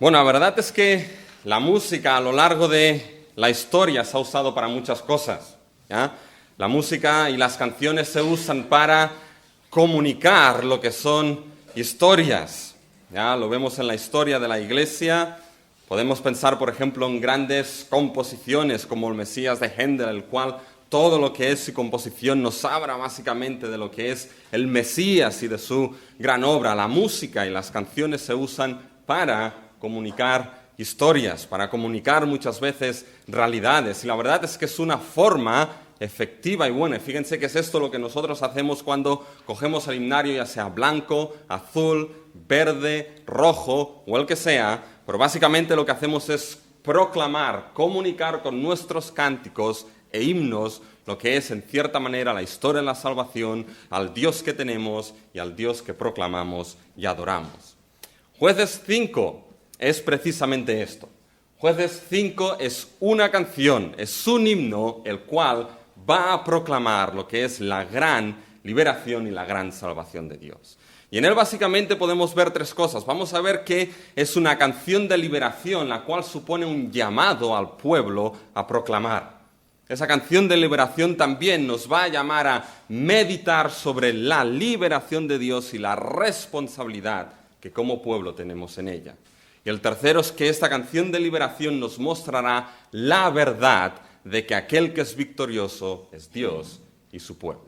Bueno, la verdad es que la música a lo largo de la historia se ha usado para muchas cosas, ¿ya? La música y las canciones se usan para comunicar lo que son historias, ¿ya? Lo vemos en la historia de la Iglesia. Podemos pensar, por ejemplo, en grandes composiciones como el Mesías de Händel, el cual todo lo que es su composición nos habla básicamente de lo que es el Mesías y de su gran obra. La música y las canciones se usan para comunicar historias, para comunicar muchas veces realidades. Y la verdad es que es una forma efectiva y buena. Fíjense que es esto lo que nosotros hacemos cuando cogemos el himnario, ya sea blanco, azul, verde, rojo o el que sea, pero básicamente lo que hacemos es proclamar, comunicar con nuestros cánticos e himnos lo que es en cierta manera la historia de la salvación, al Dios que tenemos y al Dios que proclamamos y adoramos. Jueces 5 es precisamente esto. Jueces 5 es una canción, es un himno el cual va a proclamar lo que es la gran liberación y la gran salvación de Dios. Y en él básicamente podemos ver tres cosas. Vamos a ver que es una canción de liberación, la cual supone un llamado al pueblo a proclamar. Esa canción de liberación también nos va a llamar a meditar sobre la liberación de Dios y la responsabilidad que como pueblo tenemos en ella. Y el tercero es que esta canción de liberación nos mostrará la verdad de que aquel que es victorioso es Dios y su pueblo.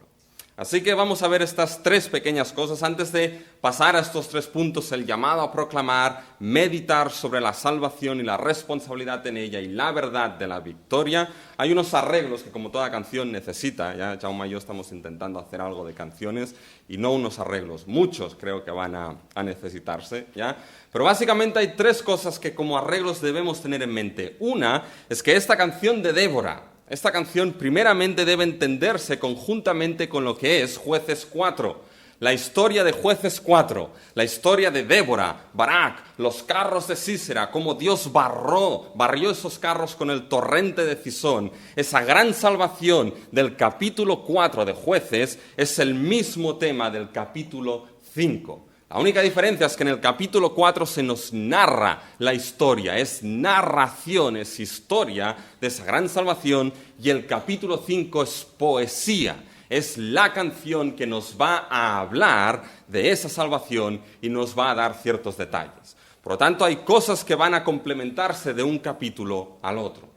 Así que vamos a ver estas tres pequeñas cosas antes de pasar a estos tres puntos: el llamado a proclamar, meditar sobre la salvación y la responsabilidad en ella y la verdad de la victoria. Hay unos arreglos que como toda canción necesita, ya Jaume y yo estamos intentando hacer algo de canciones y no unos arreglos, muchos creo que van a necesitarse, ¿ya? Pero básicamente hay tres cosas que como arreglos debemos tener en mente. Una es que esta canción de Débora, esta canción primeramente debe entenderse conjuntamente con lo que es Jueces 4. La historia de Jueces 4, la historia de Débora, Barak, los carros de Sísera, cómo Dios barrió esos carros con el torrente de Cisón. Esa gran salvación del capítulo 4 de Jueces es el mismo tema del capítulo 5. La única diferencia es que en el capítulo 4 se nos narra la historia, es narración, es historia de esa gran salvación, y el capítulo 5 es poesía, es la canción que nos va a hablar de esa salvación y nos va a dar ciertos detalles. Por lo tanto, hay cosas que van a complementarse de un capítulo al otro.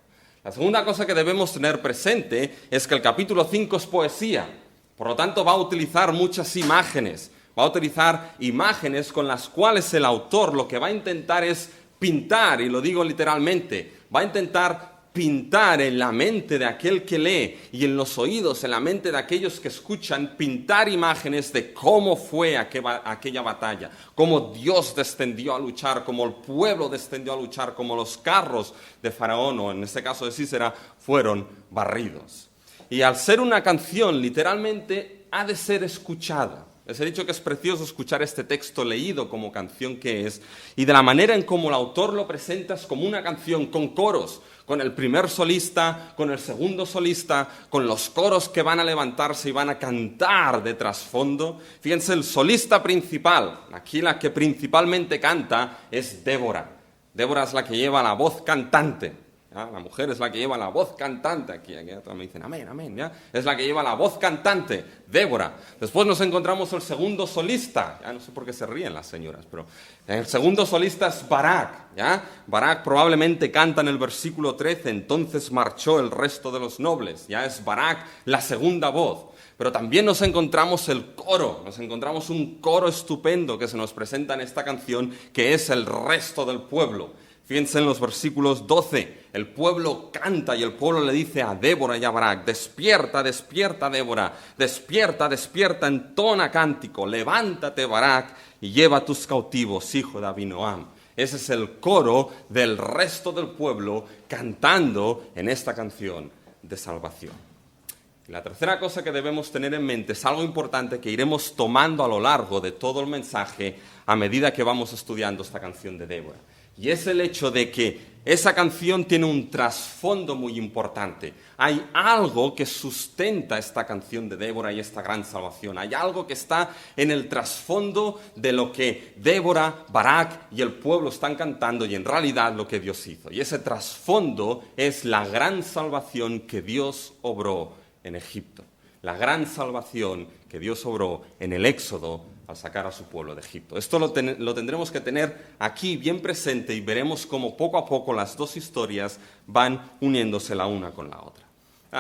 La segunda cosa que debemos tener presente es que el capítulo 5 es poesía, por lo tanto va a utilizar muchas imágenes. Va a utilizar imágenes con las cuales el autor lo que va a intentar es pintar, y lo digo literalmente, va a intentar pintar en la mente de aquel que lee y en los oídos, en la mente de aquellos que escuchan, pintar imágenes de cómo fue aquella batalla, cómo Dios descendió a luchar, cómo el pueblo descendió a luchar, cómo los carros de Faraón, o en este caso de Sísera, fueron barridos. Y al ser una canción, literalmente ha de ser escuchada. Les he dicho que es precioso escuchar este texto leído como canción que es, y de la manera en cómo el autor lo presenta es como una canción con coros, con el primer solista, con el segundo solista, con los coros que van a levantarse y van a cantar de trasfondo. Fíjense, el solista principal, aquí la que principalmente canta es Débora. Débora es la que lleva la voz cantante. ¿Ya? La mujer es la que lleva la voz cantante. Aquí todos me dicen amén, amén. ¿Ya? Es la que lleva la voz cantante, Débora. Después nos encontramos el segundo solista. Ya no sé por qué se ríen las señoras, pero el segundo solista es Barak. ¿Ya? Barak probablemente canta en el versículo 13, entonces marchó el resto de los nobles. Ya es Barak la segunda voz. Pero también nos encontramos el coro, nos encontramos un coro estupendo que se nos presenta en esta canción, que es el resto del pueblo. Fíjense en los versículos 12, el pueblo canta y el pueblo le dice a Débora y a Barak: despierta, despierta Débora, despierta, despierta, entona cántico, levántate Barak y lleva a tus cautivos, hijo de Abinoam. Ese es el coro del resto del pueblo cantando en esta canción de salvación. Y la tercera cosa que debemos tener en mente es algo importante que iremos tomando a lo largo de todo el mensaje a medida que vamos estudiando esta canción de Débora. Y es el hecho de que esa canción tiene un trasfondo muy importante. Hay algo que sustenta esta canción de Débora y esta gran salvación. Hay algo que está en el trasfondo de lo que Débora, Barak y el pueblo están cantando y en realidad lo que Dios hizo. Y ese trasfondo es la gran salvación que Dios obró en Egipto. La gran salvación que Dios obró en el Éxodo al sacar a su pueblo de Egipto. Esto lo tendremos que tener aquí bien presente y veremos cómo poco a poco las dos historias van uniéndose la una con la otra.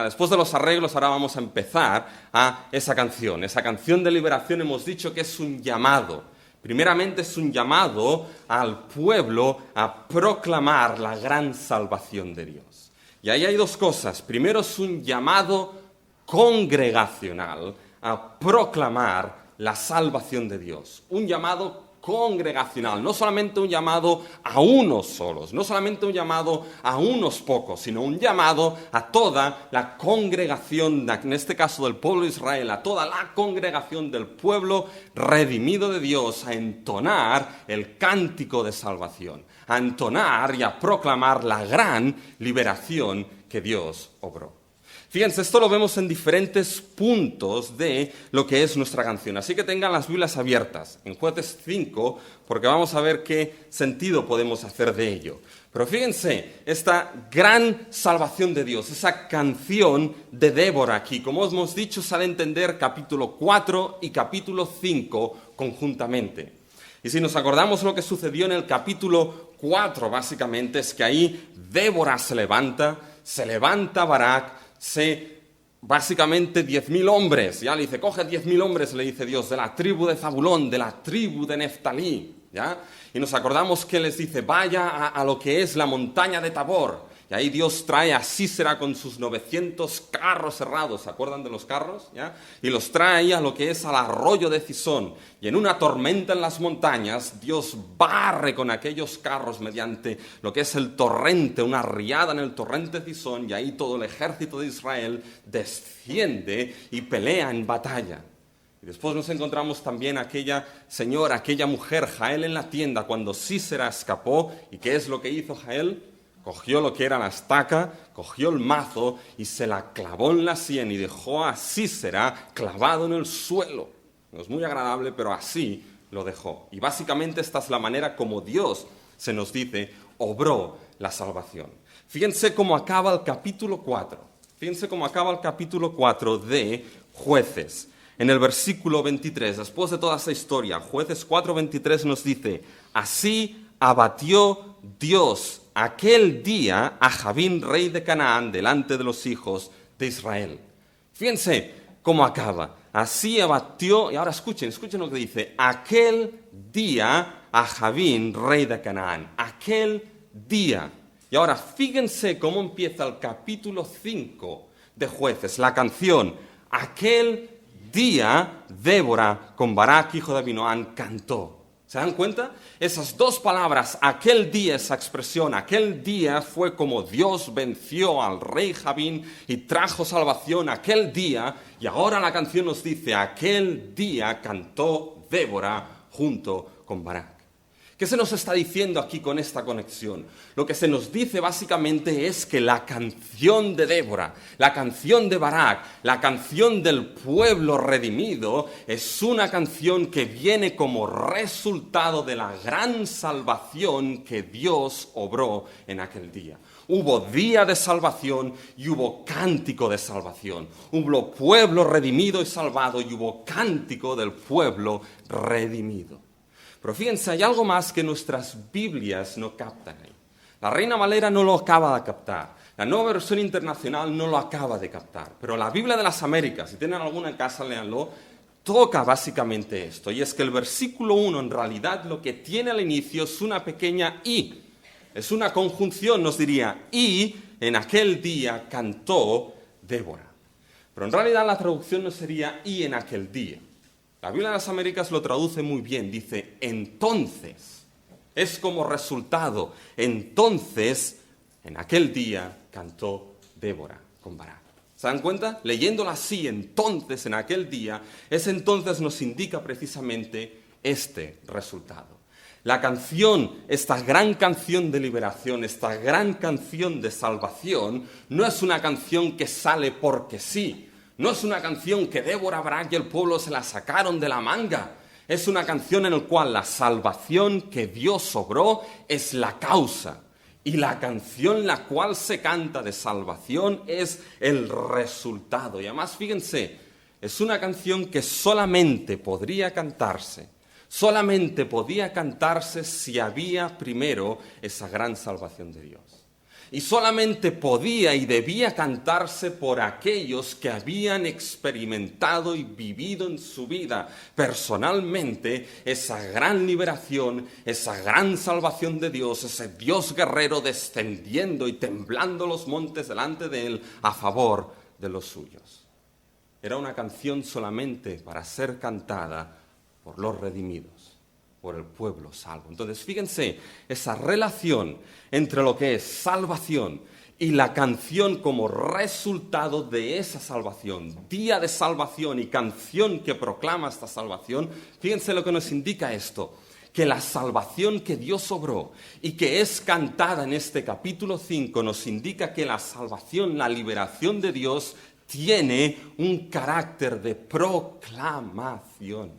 Después de los arreglos, ahora vamos a empezar a esa canción. Esa canción de liberación hemos dicho que es un llamado. Primeramente es un llamado al pueblo a proclamar la gran salvación de Dios. Y ahí hay dos cosas. Primero es un llamado congregacional a proclamar la salvación de Dios. Un llamado congregacional, no solamente un llamado a unos solos, no solamente un llamado a unos pocos, sino un llamado a toda la congregación, en este caso del pueblo de Israel, a toda la congregación del pueblo redimido de Dios, a entonar el cántico de salvación, a entonar y a proclamar la gran liberación que Dios obró. Fíjense, esto lo vemos en diferentes puntos de lo que es nuestra canción. Así que tengan las Biblias abiertas en Jueces 5, porque vamos a ver qué sentido podemos hacer de ello. Pero fíjense, esta gran salvación de Dios, esa canción de Débora aquí, como hemos dicho, sale a entender capítulo 4 y capítulo 5 conjuntamente. Y si nos acordamos lo que sucedió en el capítulo 4, básicamente, es que ahí Débora se levanta Barak, básicamente 10.000 hombres, ya le dice, coge 10.000 hombres, le dice Dios, de la tribu de Zabulón, de la tribu de Neftalí, ¿ya? Y nos acordamos que les dice, vaya a lo que es la montaña de Tabor, y ahí Dios trae a Sísera con sus 900 carros cerrados, ¿se acuerdan de los carros? ¿Ya? Y los trae ahí a lo que es al arroyo de Cisón, y en una tormenta en las montañas, Dios barre con aquellos carros mediante lo que es el torrente, una riada en el torrente de Cisón, y ahí todo el ejército de Israel desciende y pelea en batalla. Y después nos encontramos también aquella señora, aquella mujer, Jael en la tienda, cuando Sísera escapó, ¿y qué es lo que hizo Jael? Cogió lo que era la estaca, cogió el mazo y se la clavó en la sien y dejó a Sísera clavado en el suelo. No es muy agradable, pero así lo dejó. Y básicamente esta es la manera como Dios, se nos dice, obró la salvación. Fíjense cómo acaba el capítulo 4. Fíjense cómo acaba el capítulo 4 de Jueces. En el versículo 23, después de toda esa historia, Jueces 4:23 nos dice, así abatió Dios aquel día a Jabín, rey de Canaán, delante de los hijos de Israel. Fíjense cómo acaba. Así abatió, y ahora escuchen lo que dice, aquel día a Jabín, rey de Canaán. Aquel día. Y ahora fíjense cómo empieza el capítulo 5 de Jueces, la canción. Aquel día Débora con Barak, hijo de Abinoam, cantó. ¿Se dan cuenta? Esas dos palabras, aquel día, esa expresión, aquel día fue como Dios venció al rey Jabín y trajo salvación aquel día, y ahora la canción nos dice, aquel día cantó Débora junto con Barak. ¿Qué se nos está diciendo aquí con esta conexión? Lo que se nos dice básicamente es que la canción de Débora, la canción de Barak, la canción del pueblo redimido, es una canción que viene como resultado de la gran salvación que Dios obró en aquel día. Hubo día de salvación y hubo cántico de salvación. Hubo pueblo redimido y salvado y hubo cántico del pueblo redimido. Pero fíjense, hay algo más que nuestras Biblias no captan ahí. La Reina Valera no lo acaba de captar. La Nueva Versión Internacional no lo acaba de captar. Pero la Biblia de las Américas, si tienen alguna en casa, léanlo, toca básicamente esto. Y es que el versículo 1 en realidad lo que tiene al inicio es una pequeña i. Es una conjunción, nos diría, y en aquel día cantó Débora. Pero en realidad la traducción no sería y en aquel día. La Biblia de las Américas lo traduce muy bien, dice entonces, es como resultado, entonces en aquel día cantó Débora con Barak. ¿Se dan cuenta? Leyéndola así, entonces en aquel día, ese entonces nos indica precisamente este resultado. La canción, esta gran canción de liberación, esta gran canción de salvación, no es una canción que sale porque sí. No es una canción que Débora, Barak y el pueblo se la sacaron de la manga. Es una canción en la cual la salvación que Dios obró es la causa. Y la canción la cual se canta de salvación es el resultado. Y además, fíjense, es una canción que solamente podía cantarse si había primero esa gran salvación de Dios. Y solamente podía y debía cantarse por aquellos que habían experimentado y vivido en su vida personalmente esa gran liberación, esa gran salvación de Dios, ese Dios guerrero descendiendo y temblando los montes delante de él a favor de los suyos. Era una canción solamente para ser cantada por los redimidos, por el pueblo salvo. Entonces, fíjense, esa relación entre lo que es salvación y la canción como resultado de esa salvación, día de salvación y canción que proclama esta salvación, fíjense lo que nos indica esto, que la salvación que Dios obró y que es cantada en este capítulo 5 nos indica que la salvación, la liberación de Dios tiene un carácter de proclamación.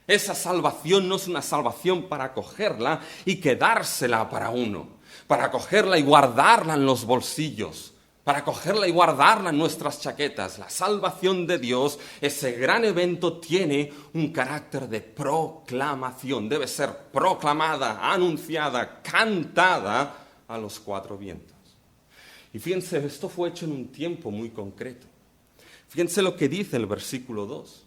Esa salvación no es una salvación para cogerla y quedársela para uno, para cogerla y guardarla en los bolsillos, para cogerla y guardarla en nuestras chaquetas. La salvación de Dios, ese gran evento, tiene un carácter de proclamación. Debe ser proclamada, anunciada, cantada a los cuatro vientos. Y fíjense, esto fue hecho en un tiempo muy concreto. Fíjense lo que dice el versículo 2.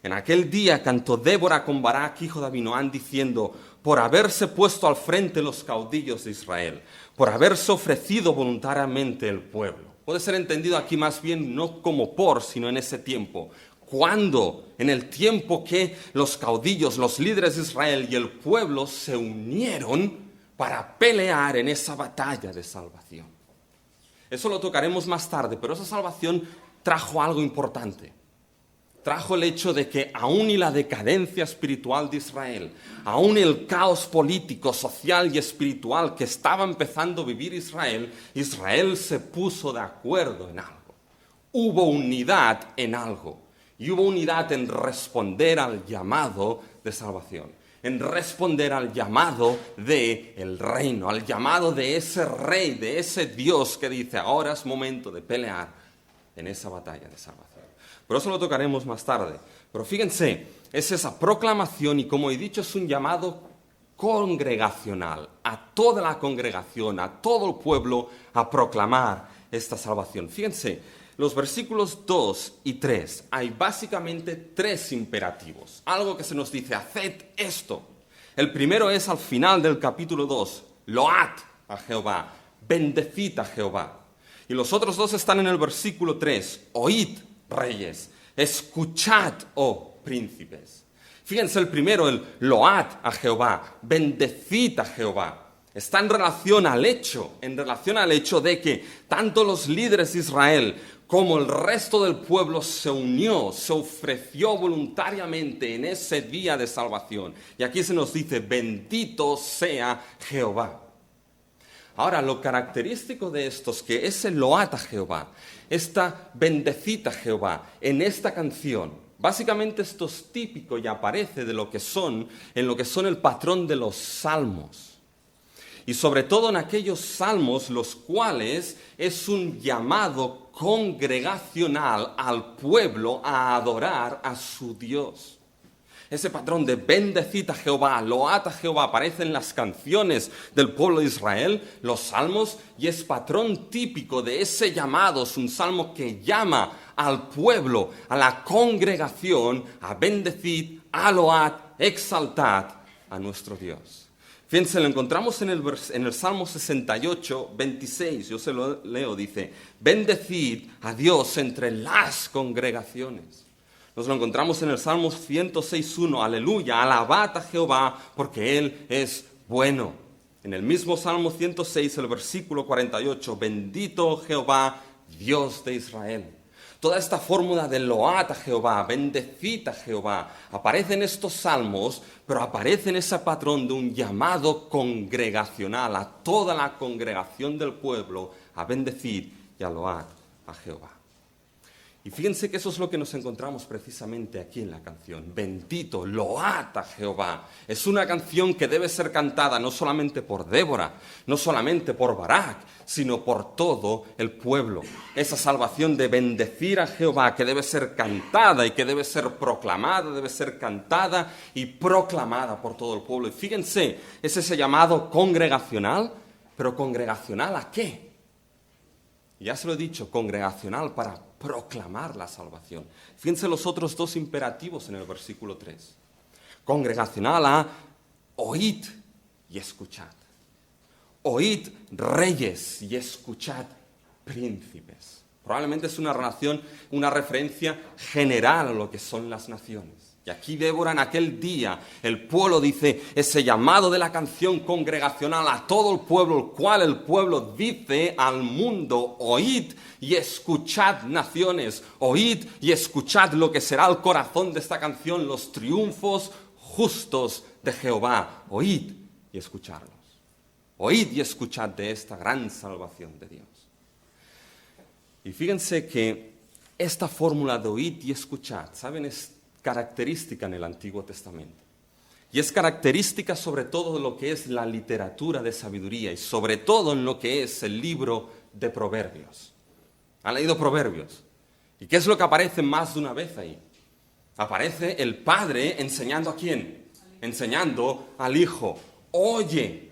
En aquel día cantó Débora con Barak, hijo de Abinoam, diciendo, por haberse puesto al frente los caudillos de Israel, por haberse ofrecido voluntariamente el pueblo. Puede ser entendido aquí más bien no como por, sino en ese tiempo. Cuando, en el tiempo que los caudillos, los líderes de Israel y el pueblo se unieron para pelear en esa batalla de salvación. Eso lo tocaremos más tarde, pero esa salvación trajo algo importante. Trajo el hecho de que aún y la decadencia espiritual de Israel, aún el caos político, social y espiritual que estaba empezando a vivir Israel, Israel se puso de acuerdo en algo. Hubo unidad en algo. Y hubo unidad en responder al llamado de salvación, en responder al llamado del reino, al llamado de ese rey, de ese Dios que dice, ahora es momento de pelear en esa batalla de salvación. Pero eso lo tocaremos más tarde. Pero fíjense, es esa proclamación y como he dicho es un llamado congregacional, a toda la congregación, a todo el pueblo a proclamar esta salvación. Fíjense, los versículos 2 y 3 hay básicamente tres imperativos. Algo que se nos dice, haced esto. El primero es al final del capítulo 2, load a Jehová, bendecid a Jehová. Y los otros dos están en el versículo 3, oíd reyes, escuchad, oh príncipes. Fíjense el primero, el load a Jehová, bendecid a Jehová. Está en relación al hecho de que tanto los líderes de Israel como el resto del pueblo se unió, se ofreció voluntariamente en ese día de salvación. Y aquí se nos dice, bendito sea Jehová. Ahora, lo característico de esto es que ese load a Jehová, esta bendecita Jehová, en esta canción, básicamente esto es típico y aparece en lo que son el patrón de los salmos. Y sobre todo en aquellos salmos, los cuales es un llamado congregacional al pueblo a adorar a su Dios. Ese patrón de bendecid a Jehová, load a Jehová, aparece en las canciones del pueblo de Israel, los salmos, y es patrón típico de ese llamado. Es un salmo que llama al pueblo, a la congregación, a bendecid, a load, exaltad a nuestro Dios. Fíjense, lo encontramos en el Salmo 68, 26, yo se lo leo, dice, bendecid a Dios entre las congregaciones. Nos lo encontramos en el Salmo 106.1, aleluya, alabad a Jehová porque Él es bueno. En el mismo Salmo 106, el versículo 48, bendito Jehová, Dios de Israel. Toda esta fórmula de load a Jehová, bendecid a Jehová, aparece en estos salmos, pero aparece en ese patrón de un llamado congregacional a toda la congregación del pueblo a bendecir y a load a Jehová. Y fíjense que eso es lo que nos encontramos precisamente aquí en la canción. Bendito, load a Jehová. Es una canción que debe ser cantada no solamente por Débora, no solamente por Barak, sino por todo el pueblo. Esa salvación de bendecir a Jehová que debe ser cantada y que debe ser proclamada, debe ser cantada y proclamada por todo el pueblo. Y fíjense, es ese llamado congregacional, pero ¿congregacional a qué? Ya se lo he dicho, congregacional para proclamar la salvación. Fíjense los otros dos imperativos en el versículo 3. Congregacional a oíd y escuchad. Oíd reyes y escuchad príncipes. Probablemente es una referencia general a lo que son las naciones. Y aquí Débora en aquel día, el pueblo dice, ese llamado de la canción congregacional a todo el pueblo, el cual el pueblo dice al mundo, oíd y escuchad naciones, oíd y escuchad lo que será el corazón de esta canción, los triunfos justos de Jehová, oíd y escuchadlos. Oíd y escuchad de esta gran salvación de Dios. Y fíjense que esta fórmula de oíd y escuchad, ¿saben? Es característica en el Antiguo Testamento. Y es característica sobre todo de lo que es la literatura de sabiduría y sobre todo en lo que es el libro de Proverbios. ¿Han leído Proverbios? ¿Y qué es lo que aparece más de una vez ahí? Aparece el padre enseñando ¿a quién? Enseñando al hijo. Oye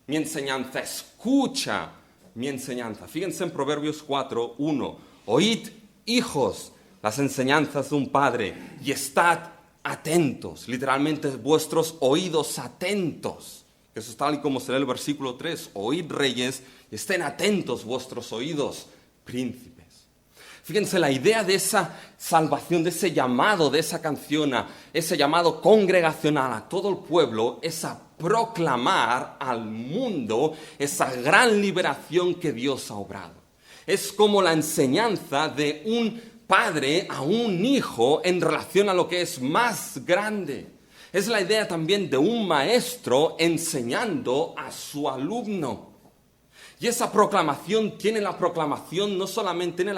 mi enseñanza, escucha mi enseñanza. Fíjense en Proverbios 4, 1. Oíd, hijos, las enseñanzas de un padre y estad atentos, literalmente vuestros oídos atentos. Eso es tal y como se lee el versículo 3. Oíd reyes y estén atentos vuestros oídos príncipes. Fíjense la idea de esa salvación, de ese llamado, de esa canción, ese llamado congregacional a todo el pueblo, es a proclamar al mundo esa gran liberación que Dios ha obrado. Es como la enseñanza de un padre a un hijo en relación a lo que es más grande. Es la idea también de un maestro enseñando a su alumno. Y esa proclamación tiene la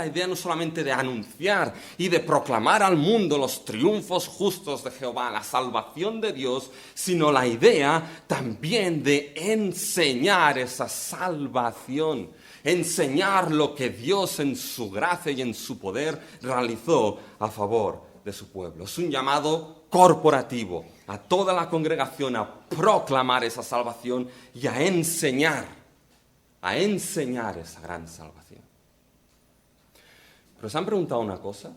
idea no solamente de anunciar y de proclamar al mundo los triunfos justos de Jehová, la salvación de Dios, sino la idea también de enseñar esa salvación. Enseñar lo que Dios en su gracia y en su poder realizó a favor de su pueblo. Es un llamado corporativo a toda la congregación a proclamar esa salvación y a enseñar esa gran salvación. Pero ¿se han preguntado una cosa?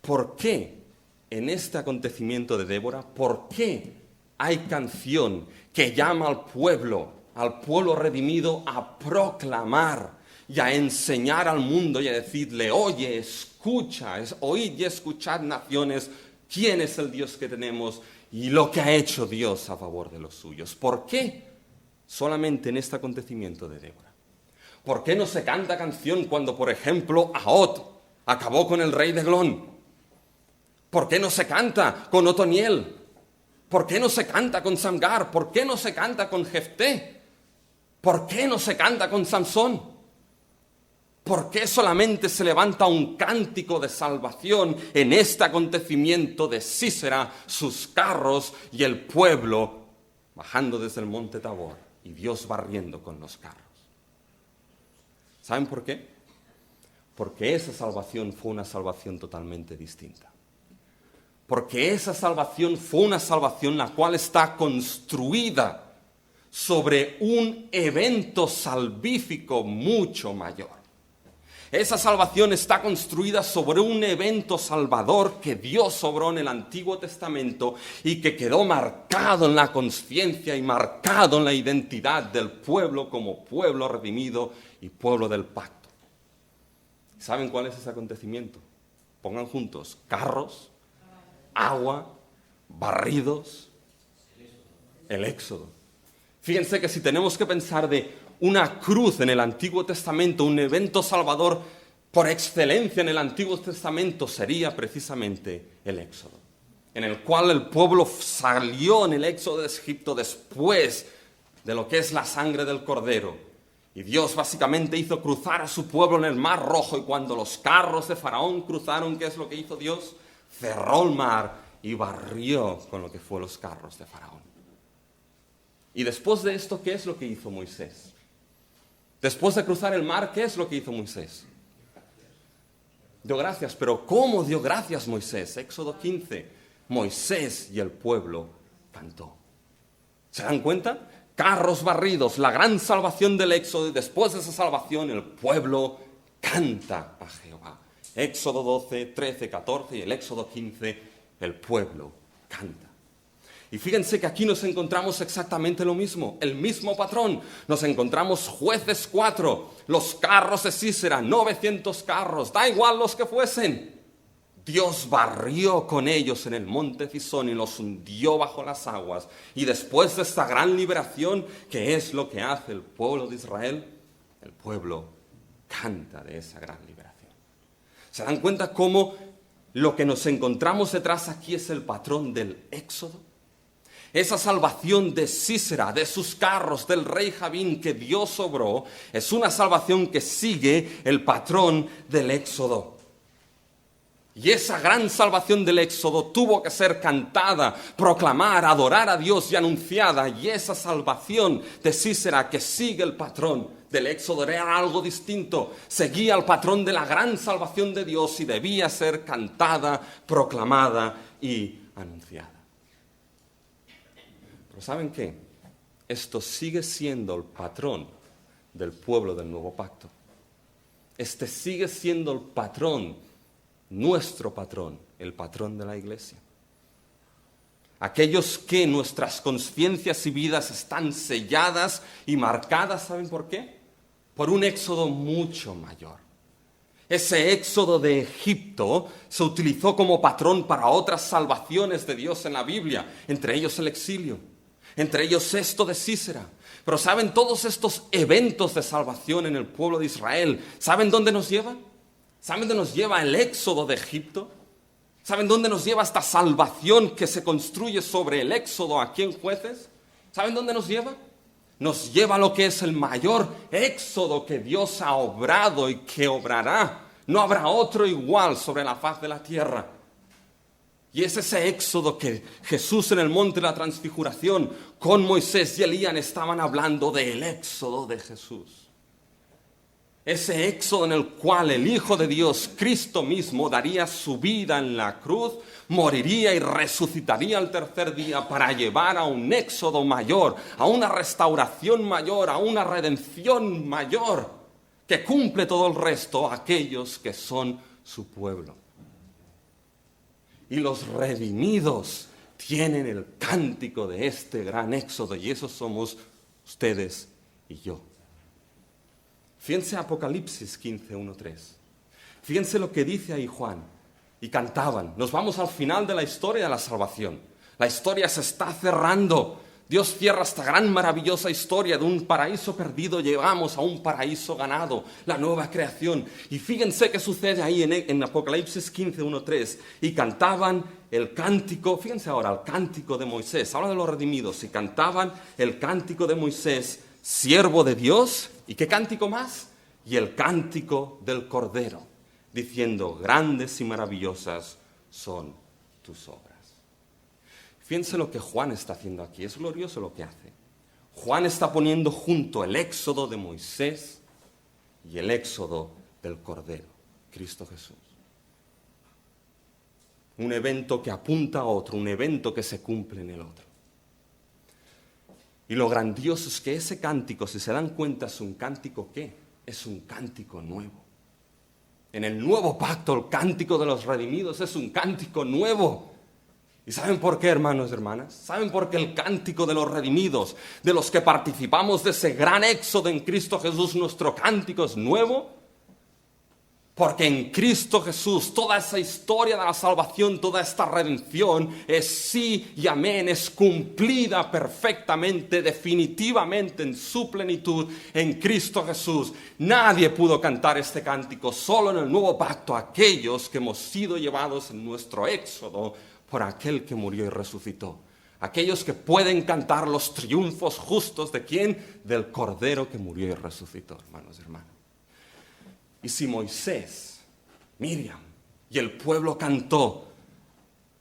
¿Por qué en este acontecimiento de Débora, por qué hay canción que llama al pueblo redimido a proclamar y a enseñar al mundo y a decirle, oye, escucha, oíd y escuchad naciones, quién es el Dios que tenemos y lo que ha hecho Dios a favor de los suyos? ¿Por qué solamente en este acontecimiento de Débora? ¿Por qué no se canta canción cuando, por ejemplo, Ahot acabó con el rey de Eglón? ¿Por qué no se canta con Otoniel? ¿Por qué no se canta con Samgar? ¿Por qué no se canta con Jefté? ¿Por qué no se canta con Samsón? ¿Por qué solamente se levanta un cántico de salvación en este acontecimiento de Sísera, sus carros y el pueblo bajando desde el monte Tabor y Dios barriendo con los carros? ¿Saben por qué? Porque esa salvación fue una salvación totalmente distinta. Porque esa salvación fue una salvación la cual está construida sobre un evento salvífico mucho mayor. Esa salvación está construida sobre un evento salvador que Dios obró en el Antiguo Testamento y que quedó marcado en la conciencia y marcado en la identidad del pueblo como pueblo redimido y pueblo del pacto. ¿Saben cuál es ese acontecimiento? Pongan juntos: carros, agua, barridos, el Éxodo. Fíjense que si tenemos que pensar de una cruz en el Antiguo Testamento, un evento salvador por excelencia en el Antiguo Testamento sería precisamente el Éxodo, en el cual el pueblo salió en el Éxodo de Egipto después de lo que es la sangre del Cordero. Y Dios básicamente hizo cruzar a su pueblo en el Mar Rojo, y cuando los carros de Faraón cruzaron, ¿qué es lo que hizo Dios? Cerró el mar y barrió con lo que fue los carros de Faraón. Y después de esto, ¿qué es lo que hizo Moisés? Después de cruzar el mar, ¿qué es lo que hizo Moisés? Dio gracias, pero ¿cómo dio gracias Moisés? Éxodo 15, Moisés y el pueblo cantó. ¿Se dan cuenta? Carros barridos, la gran salvación del Éxodo, y después de esa salvación el pueblo canta a Jehová. Éxodo 12, 13, 14 y el Éxodo 15, el pueblo canta. Y fíjense que aquí nos encontramos exactamente lo mismo, el mismo patrón. Nos encontramos Jueces 4, los carros de Sísera, 900 carros, da igual los que fuesen. Dios barrió con ellos en el monte Cisón y los hundió bajo las aguas. Y después de esta gran liberación, ¿qué es lo que hace el pueblo de Israel? El pueblo canta de esa gran liberación. ¿Se dan cuenta cómo lo que nos encontramos detrás aquí es el patrón del Éxodo? Esa salvación de Sísera, de sus carros, del rey Javín que Dios obró, es una salvación que sigue el patrón del Éxodo. Y esa gran salvación del Éxodo tuvo que ser cantada, proclamar, adorar a Dios y anunciada. Y esa salvación de Sísera que sigue el patrón del Éxodo era algo distinto. Seguía el patrón de la gran salvación de Dios y debía ser cantada, proclamada y anunciada. Pero ¿saben qué? Esto sigue siendo el patrón del pueblo del nuevo pacto. Este sigue siendo el patrón, nuestro patrón, el patrón de la iglesia. Aquellos que nuestras conciencias y vidas están selladas y marcadas, ¿saben por qué? Por un éxodo mucho mayor. Ese éxodo de Egipto se utilizó como patrón para otras salvaciones de Dios en la Biblia, entre ellos el exilio. Entre ellos esto de Sísera. Pero ¿saben todos estos eventos de salvación en el pueblo de Israel? ¿Saben dónde nos llevan? ¿Saben dónde nos lleva el éxodo de Egipto? ¿Saben dónde nos lleva esta salvación que se construye sobre el éxodo aquí en Jueces? ¿Saben dónde nos lleva? Nos lleva a lo que es el mayor éxodo que Dios ha obrado y que obrará. No habrá otro igual sobre la faz de la tierra. Y es ese éxodo que Jesús en el monte de la transfiguración con Moisés y Elías estaban hablando del éxodo de Jesús. Ese éxodo en el cual el Hijo de Dios, Cristo mismo, daría su vida en la cruz, moriría y resucitaría al tercer día para llevar a un éxodo mayor, a una restauración mayor, a una redención mayor, que cumple todo el resto a aquellos que son su pueblo. Y los redimidos tienen el cántico de este gran éxodo, y esos somos ustedes y yo. Fíjense Apocalipsis 15, 1, 3. Fíjense lo que dice ahí Juan. Y cantaban. Nos vamos al final de la historia de la salvación. La historia se está cerrando. Dios cierra esta gran maravillosa historia de un paraíso perdido, llegamos a un paraíso ganado, la nueva creación. Y fíjense qué sucede ahí en Apocalipsis 15, 1, 3. Y cantaban el cántico, fíjense ahora, el cántico de Moisés, habla de los redimidos, y cantaban el cántico de Moisés, siervo de Dios. ¿Y qué cántico más? Y el cántico del Cordero, diciendo, grandes y maravillosas son tus obras. Fíjense lo que Juan está haciendo aquí, es glorioso lo que hace. Juan está poniendo junto el éxodo de Moisés y el éxodo del Cordero, Cristo Jesús. Un evento que apunta a otro, un evento que se cumple en el otro. Y lo grandioso es que ese cántico, si se dan cuenta, es un cántico ¿qué? Es un cántico nuevo. En el nuevo pacto, el cántico de los redimidos es un cántico nuevo. ¿Y saben por qué, hermanos y hermanas? ¿Saben por qué el cántico de los redimidos, de los que participamos de ese gran éxodo en Cristo Jesús, nuestro cántico es nuevo? Porque en Cristo Jesús toda esa historia de la salvación, toda esta redención es sí y amén, es cumplida perfectamente, definitivamente en su plenitud en Cristo Jesús. Nadie pudo cantar este cántico, solo en el nuevo pacto aquellos que hemos sido llevados en nuestro éxodo por aquel que murió y resucitó. Aquellos que pueden cantar los triunfos justos de ¿quién? Del Cordero que murió y resucitó, hermanos y hermanas. Y si Moisés, Miriam y el pueblo cantó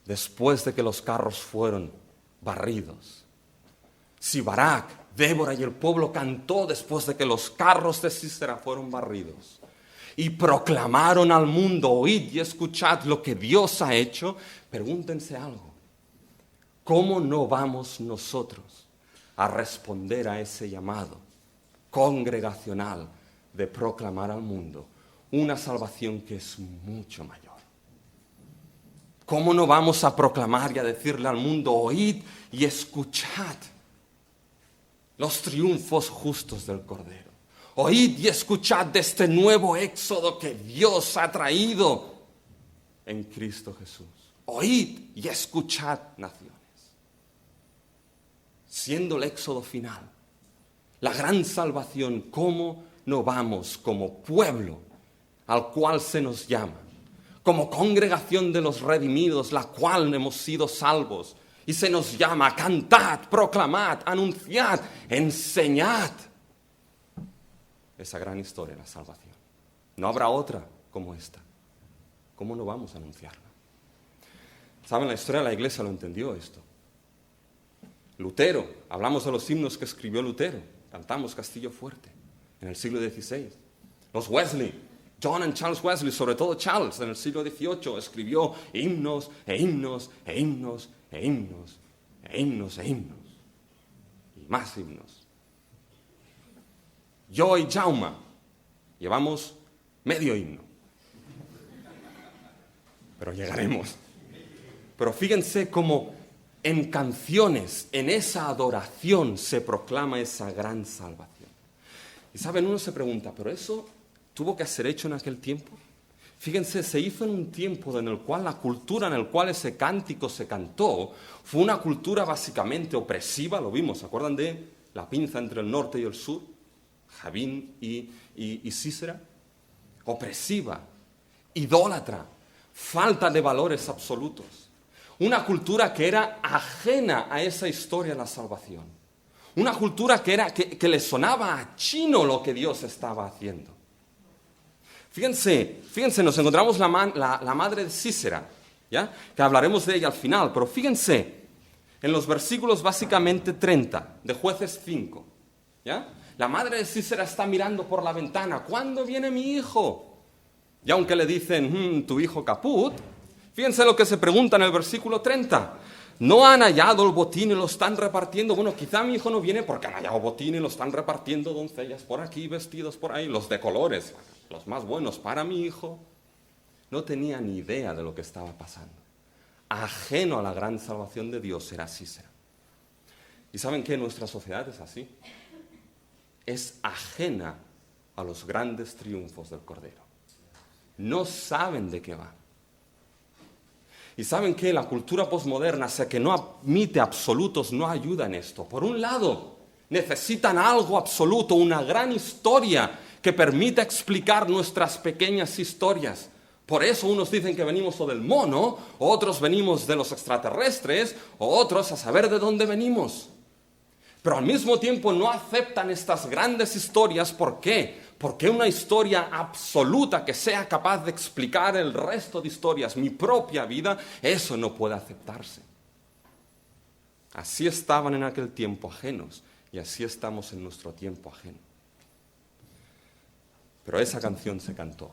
después de que los carros fueron barridos, si Barak, Débora y el pueblo cantó después de que los carros de Sísera fueron barridos y proclamaron al mundo, oíd y escuchad lo que Dios ha hecho, pregúntense algo, ¿cómo no vamos nosotros a responder a ese llamado congregacional de proclamar al mundo una salvación que es mucho mayor? ¿Cómo no vamos a proclamar y a decirle al mundo, oíd y escuchad los triunfos justos del Cordero? Oíd y escuchad de este nuevo éxodo que Dios ha traído en Cristo Jesús. Oíd y escuchad, naciones. Siendo el éxodo final, la gran salvación, ¿cómo no vamos como pueblo al cual se nos llama, como congregación de los redimidos, la cual hemos sido salvos, y se nos llama, cantad, proclamad, anunciad, enseñad esa gran historia, la salvación? No habrá otra como esta. ¿Cómo no vamos a anunciarla? ¿Saben? La historia de la iglesia lo entendió esto. Lutero, hablamos de los himnos que escribió Lutero, cantamos Castillo Fuerte en el siglo XVI. Los Wesley, John and Charles Wesley, sobre todo Charles, en el siglo XVIII, escribió himnos e himnos e himnos e himnos e himnos e himnos y más himnos. Yo y Jaume llevamos medio himno, pero llegaremos. Pero fíjense cómo en canciones, en esa adoración se proclama esa gran salvación. Y saben, uno se pregunta, ¿pero eso tuvo que ser hecho en aquel tiempo? Fíjense, se hizo en un tiempo en el cual la cultura en el cual ese cántico se cantó fue una cultura básicamente opresiva, lo vimos, ¿se acuerdan de la pinza entre el norte y el sur? Javín y Sísera. Opresiva, idólatra, falta de valores absolutos. Una cultura que era ajena a esa historia de la salvación. Una cultura que le sonaba a chino lo que Dios estaba haciendo. Fíjense, nos encontramos la madre de Sísera, ¿ya? Que hablaremos de ella al final, pero fíjense, en los versículos básicamente 30 de Jueces 5, ¿ya? La madre de Sísera está mirando por la ventana, ¿cuándo viene mi hijo? Y aunque le dicen, tu hijo caput, fíjense lo que se pregunta en el versículo 30. ¿No han hallado el botín y lo están repartiendo? Bueno, quizá mi hijo no viene porque han hallado botín y lo están repartiendo doncellas por aquí, vestidos por ahí, los de colores, los más buenos para mi hijo. No tenía ni idea de lo que estaba pasando. Ajeno a la gran salvación de Dios era Sísera. ¿Y saben qué? Nuestra sociedad es así. Es ajena a los grandes triunfos del Cordero. No saben de qué va. Y saben que la cultura posmoderna, sea que no admite absolutos, no ayuda en esto. Por un lado, necesitan algo absoluto, una gran historia que permita explicar nuestras pequeñas historias. Por eso unos dicen que venimos o del mono, otros venimos de los extraterrestres, o otros a saber de dónde venimos. Pero al mismo tiempo no aceptan estas grandes historias. ¿Por qué? Porque una historia absoluta que sea capaz de explicar el resto de historias, mi propia vida, eso no puede aceptarse. Así estaban en aquel tiempo ajenos y así estamos en nuestro tiempo ajeno. Pero esa canción se cantó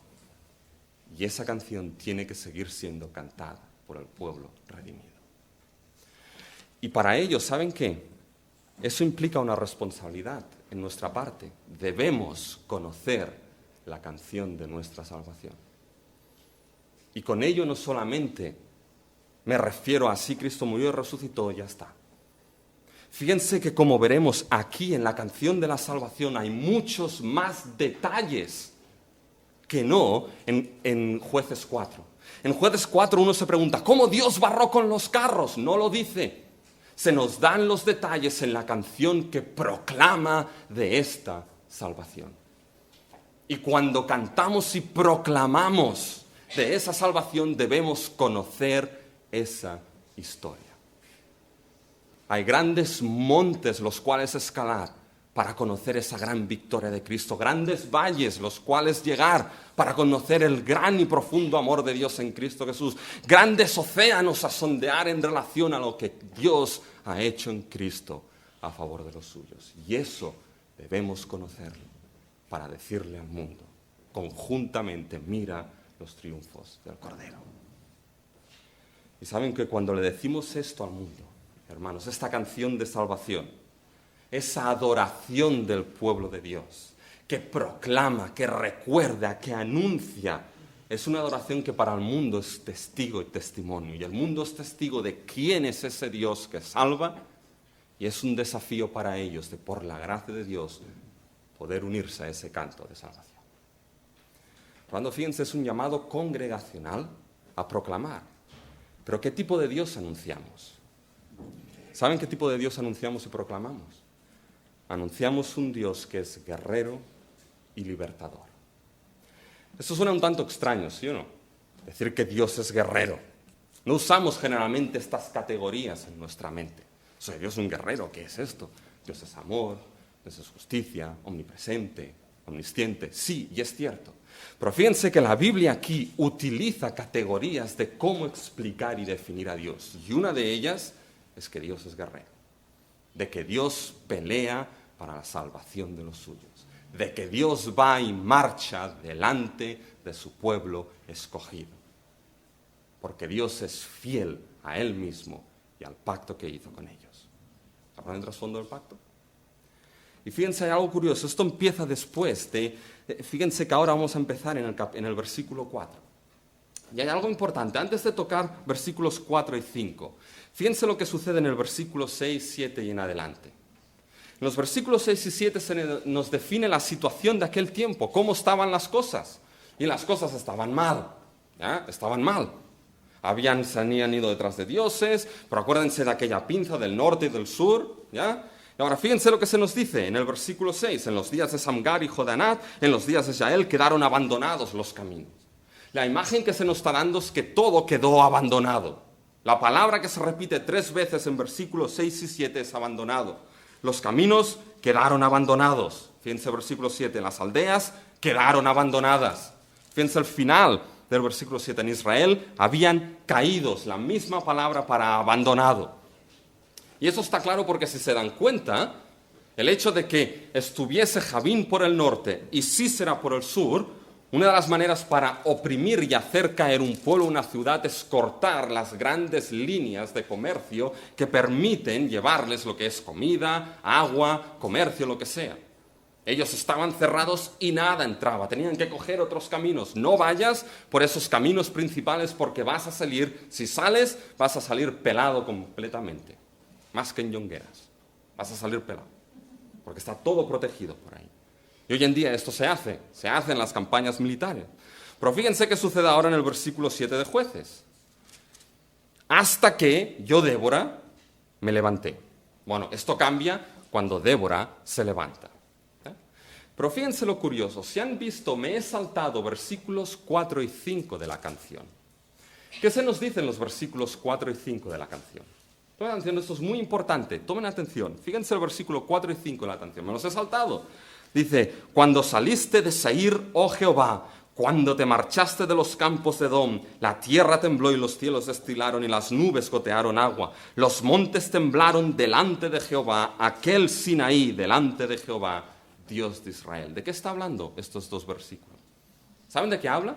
y esa canción tiene que seguir siendo cantada por el pueblo redimido. Y para ello, ¿saben qué? Eso implica una responsabilidad en nuestra parte. Debemos conocer la canción de nuestra salvación. Y con ello no solamente me refiero a así Cristo murió y resucitó, ya está. Fíjense que como veremos aquí en la canción de la salvación hay muchos más detalles que no en Jueces 4. En Jueces 4 uno se pregunta, ¿cómo Dios barró con los carros? No lo dice. Se nos dan los detalles en la canción que proclama de esta salvación. Y cuando cantamos y proclamamos de esa salvación, debemos conocer esa historia. Hay grandes montes los cuales escalar para conocer esa gran victoria de Cristo, grandes valles los cuales llegar para conocer el gran y profundo amor de Dios en Cristo Jesús, grandes océanos a sondear en relación a lo que Dios ha hecho en Cristo a favor de los suyos. Y eso debemos conocerlo para decirle al mundo, conjuntamente, mira los triunfos del Cordero. Y saben que cuando le decimos esto al mundo, hermanos, esta canción de salvación, esa adoración del pueblo de Dios, que proclama, que recuerda, que anuncia, es una adoración que para el mundo es testigo y testimonio. Y el mundo es testigo de quién es ese Dios que salva, y es un desafío para ellos de, por la gracia de Dios, poder unirse a ese canto de salvación. Cuando fíjense, es un llamado congregacional a proclamar. Pero ¿qué tipo de Dios anunciamos? ¿Saben qué tipo de Dios anunciamos y proclamamos? Anunciamos un Dios que es guerrero y libertador. Esto suena un tanto extraño, ¿sí o no? Decir que Dios es guerrero. No usamos generalmente estas categorías en nuestra mente. Soy Dios un guerrero, ¿qué es esto? Dios es amor, Dios es justicia, omnipresente, omnisciente. Sí, y es cierto. Pero fíjense que la Biblia aquí utiliza categorías de cómo explicar y definir a Dios. Y una de ellas es que Dios es guerrero. De que Dios pelea para la salvación de los suyos. De que Dios va y marcha delante de su pueblo escogido. Porque Dios es fiel a Él mismo y al pacto que hizo con ellos. ¿Saben el trasfondo del pacto? Y fíjense, hay algo curioso. Esto empieza después de... Fíjense que ahora vamos a empezar en el versículo 4. Y hay algo importante. Antes de tocar versículos 4 y 5, fíjense lo que sucede en el versículo 6, 7 y en adelante. En los versículos 6 y 7 nos define la situación de aquel tiempo, cómo estaban las cosas. Y las cosas estaban mal. ¿Ya? Estaban mal. Se habían ido detrás de dioses, pero acuérdense de aquella pinza del norte y del sur. ¿Ya? Y ahora fíjense lo que se nos dice en el versículo 6. En los días de Samgar, hijo de Anat, en los días de Yael, quedaron abandonados los caminos. La imagen que se nos está dando es que todo quedó abandonado. La palabra que se repite 3 veces en versículos 6 y 7 es abandonado. Los caminos quedaron abandonados. Fíjense el versículo 7. Las aldeas quedaron abandonadas. Fíjense el final del versículo 7. En Israel habían caídos. La misma palabra para abandonado. Y eso está claro porque si se dan cuenta, el hecho de que estuviese Javín por el norte y Sísera por el sur, una de las maneras para oprimir y hacer caer un pueblo o una ciudad es cortar las grandes líneas de comercio que permiten llevarles lo que es comida, agua, comercio, lo que sea. Ellos estaban cerrados y nada entraba, tenían que coger otros caminos. No vayas por esos caminos principales porque vas a salir, si sales, vas a salir pelado completamente. Más que en Yongueras. Vas a salir pelado. Porque está todo protegido por ahí. Y hoy en día esto se hace en las campañas militares. Pero fíjense qué sucede ahora en el versículo 7 de Jueces. Hasta que yo, Débora, me levanté. Bueno, esto cambia cuando Débora se levanta. Pero fíjense lo curioso. Si han visto, me he saltado versículos 4 y 5 de la canción. ¿Qué se nos dice en los versículos 4 y 5 de la canción? Tomen atención, esto es muy importante. Tomen atención. Fíjense el versículo 4 y 5 de la canción. Me los he saltado. Dice, cuando saliste de Seir, oh Jehová, cuando te marchaste de los campos de Edom, la tierra tembló y los cielos destilaron y las nubes gotearon agua. Los montes temblaron delante de Jehová, aquel Sinaí delante de Jehová, Dios de Israel. ¿De qué está hablando estos 2 versículos? ¿Saben de qué habla?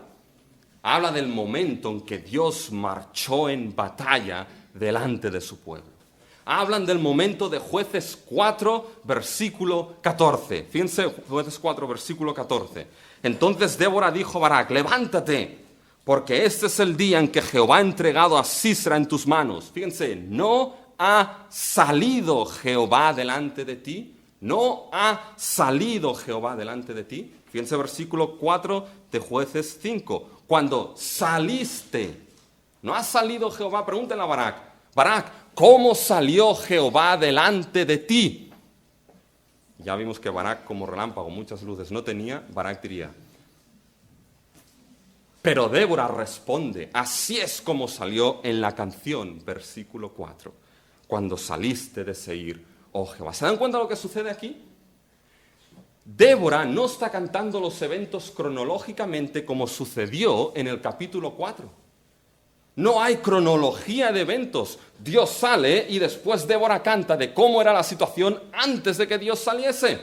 Habla del momento en que Dios marchó en batalla delante de su pueblo. Hablan del momento de Jueces 4, versículo 14. Fíjense, Jueces 4, versículo 14. Entonces Débora dijo a Barak, levántate, porque este es el día en que Jehová ha entregado a Sísera en tus manos. Fíjense, no ha salido Jehová delante de ti, ¿No ha salido Jehová delante de ti? Fíjense versículo 4 de Jueces 5. Cuando saliste, ¿no ha salido Jehová? Pregúntenle a Barak. Barak, ¿cómo salió Jehová delante de ti? Ya vimos que Barak, como relámpago, muchas luces no tenía. Barak diría. Pero Débora responde, así es como salió en la canción, versículo 4. Cuando saliste de Seir, oh Jehová. ¿Se dan cuenta de lo que sucede aquí? Débora no está cantando los eventos cronológicamente como sucedió en el capítulo 4. No hay cronología de eventos. Dios sale y después Débora canta de cómo era la situación antes de que Dios saliese.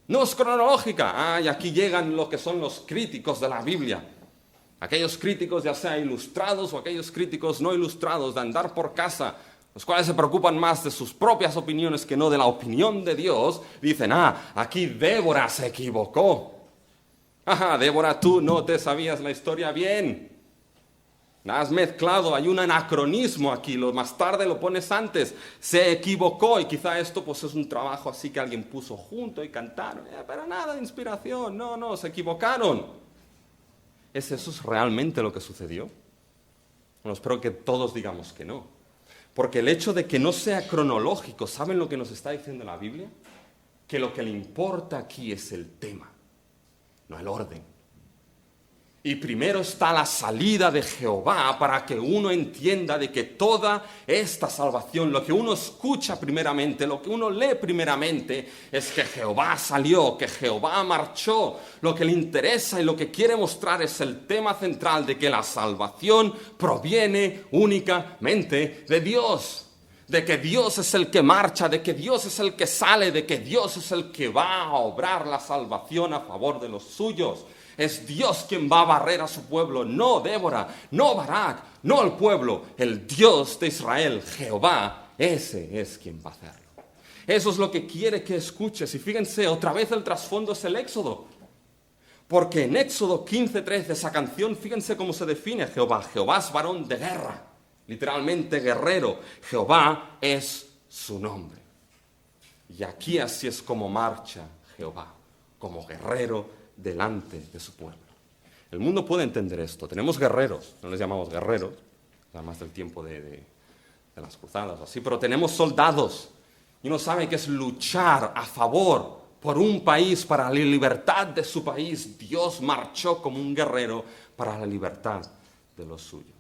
No es cronológica. Y aquí llegan lo que son los críticos de la Biblia. Aquellos críticos ya sea ilustrados o aquellos críticos no ilustrados de andar por casa, los cuales se preocupan más de sus propias opiniones que no de la opinión de Dios, dicen, aquí Débora se equivocó. Débora, tú no te sabías la historia bien. La has mezclado, hay un anacronismo aquí, más tarde lo pones antes. Se equivocó y quizá esto pues es un trabajo así que alguien puso junto y cantaron. Pero nada de inspiración, no, se equivocaron. ¿Es eso realmente lo que sucedió? Bueno, espero que todos digamos que no. Porque el hecho de que no sea cronológico, ¿saben lo que nos está diciendo la Biblia? Que lo que le importa aquí es el tema, no el orden. Y primero está la salida de Jehová para que uno entienda de que toda esta salvación, lo que uno escucha primeramente, lo que uno lee primeramente, es que Jehová salió, que Jehová marchó. Lo que le interesa y lo que quiere mostrar es el tema central de que la salvación proviene únicamente de Dios. De que Dios es el que marcha, de que Dios es el que sale, de que Dios es el que va a obrar la salvación a favor de los suyos. Es Dios quien va a barrer a su pueblo, no Débora, no Barak, no el pueblo. El Dios de Israel, Jehová, ese es quien va a hacerlo. Eso es lo que quiere que escuches. Y fíjense, otra vez el trasfondo es el Éxodo. Porque en Éxodo 15:13, esa canción, fíjense cómo se define Jehová. Jehová es varón de guerra, literalmente guerrero. Jehová es su nombre. Y aquí así es como marcha Jehová, como guerrero delante de su pueblo. El mundo puede entender esto. Tenemos guerreros, no les llamamos guerreros, además del tiempo de las cruzadas o así, pero tenemos soldados. Y uno sabe que es luchar a favor por un país, para la libertad de su país. Dios marchó como un guerrero para la libertad de los suyos.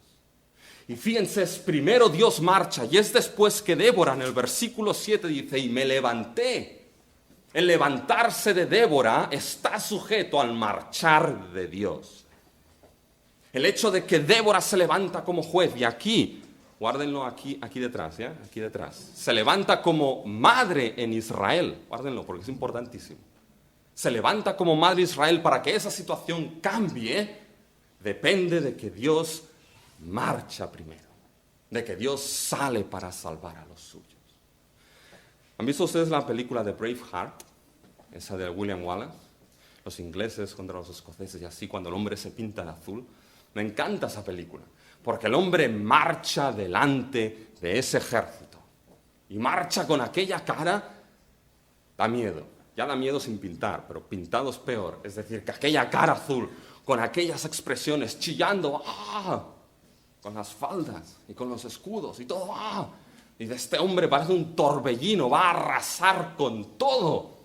Y fíjense, es primero Dios marcha y es después que Débora en el versículo 7 dice, y me levanté. El levantarse de Débora está sujeto al marchar de Dios. El hecho de que Débora se levanta como juez, y aquí, guárdenlo aquí detrás, ¿ya? Aquí detrás. Se levanta como madre en Israel, guárdenlo porque es importantísimo. Se levanta como madre de Israel para que esa situación cambie, depende de que Dios marcha primero, de que Dios sale para salvar a los suyos. ¿Han visto ustedes la película de Braveheart? Esa de William Wallace. Los ingleses contra los escoceses y así, cuando el hombre se pinta de azul. Me encanta esa película, porque el hombre marcha delante de ese ejército. Y marcha con aquella cara, da miedo. Ya da miedo sin pintar, pero pintado es peor. Es decir, que aquella cara azul, con aquellas expresiones, chillando, con las faldas y con los escudos y todo, y de este hombre parece un torbellino, va a arrasar con todo.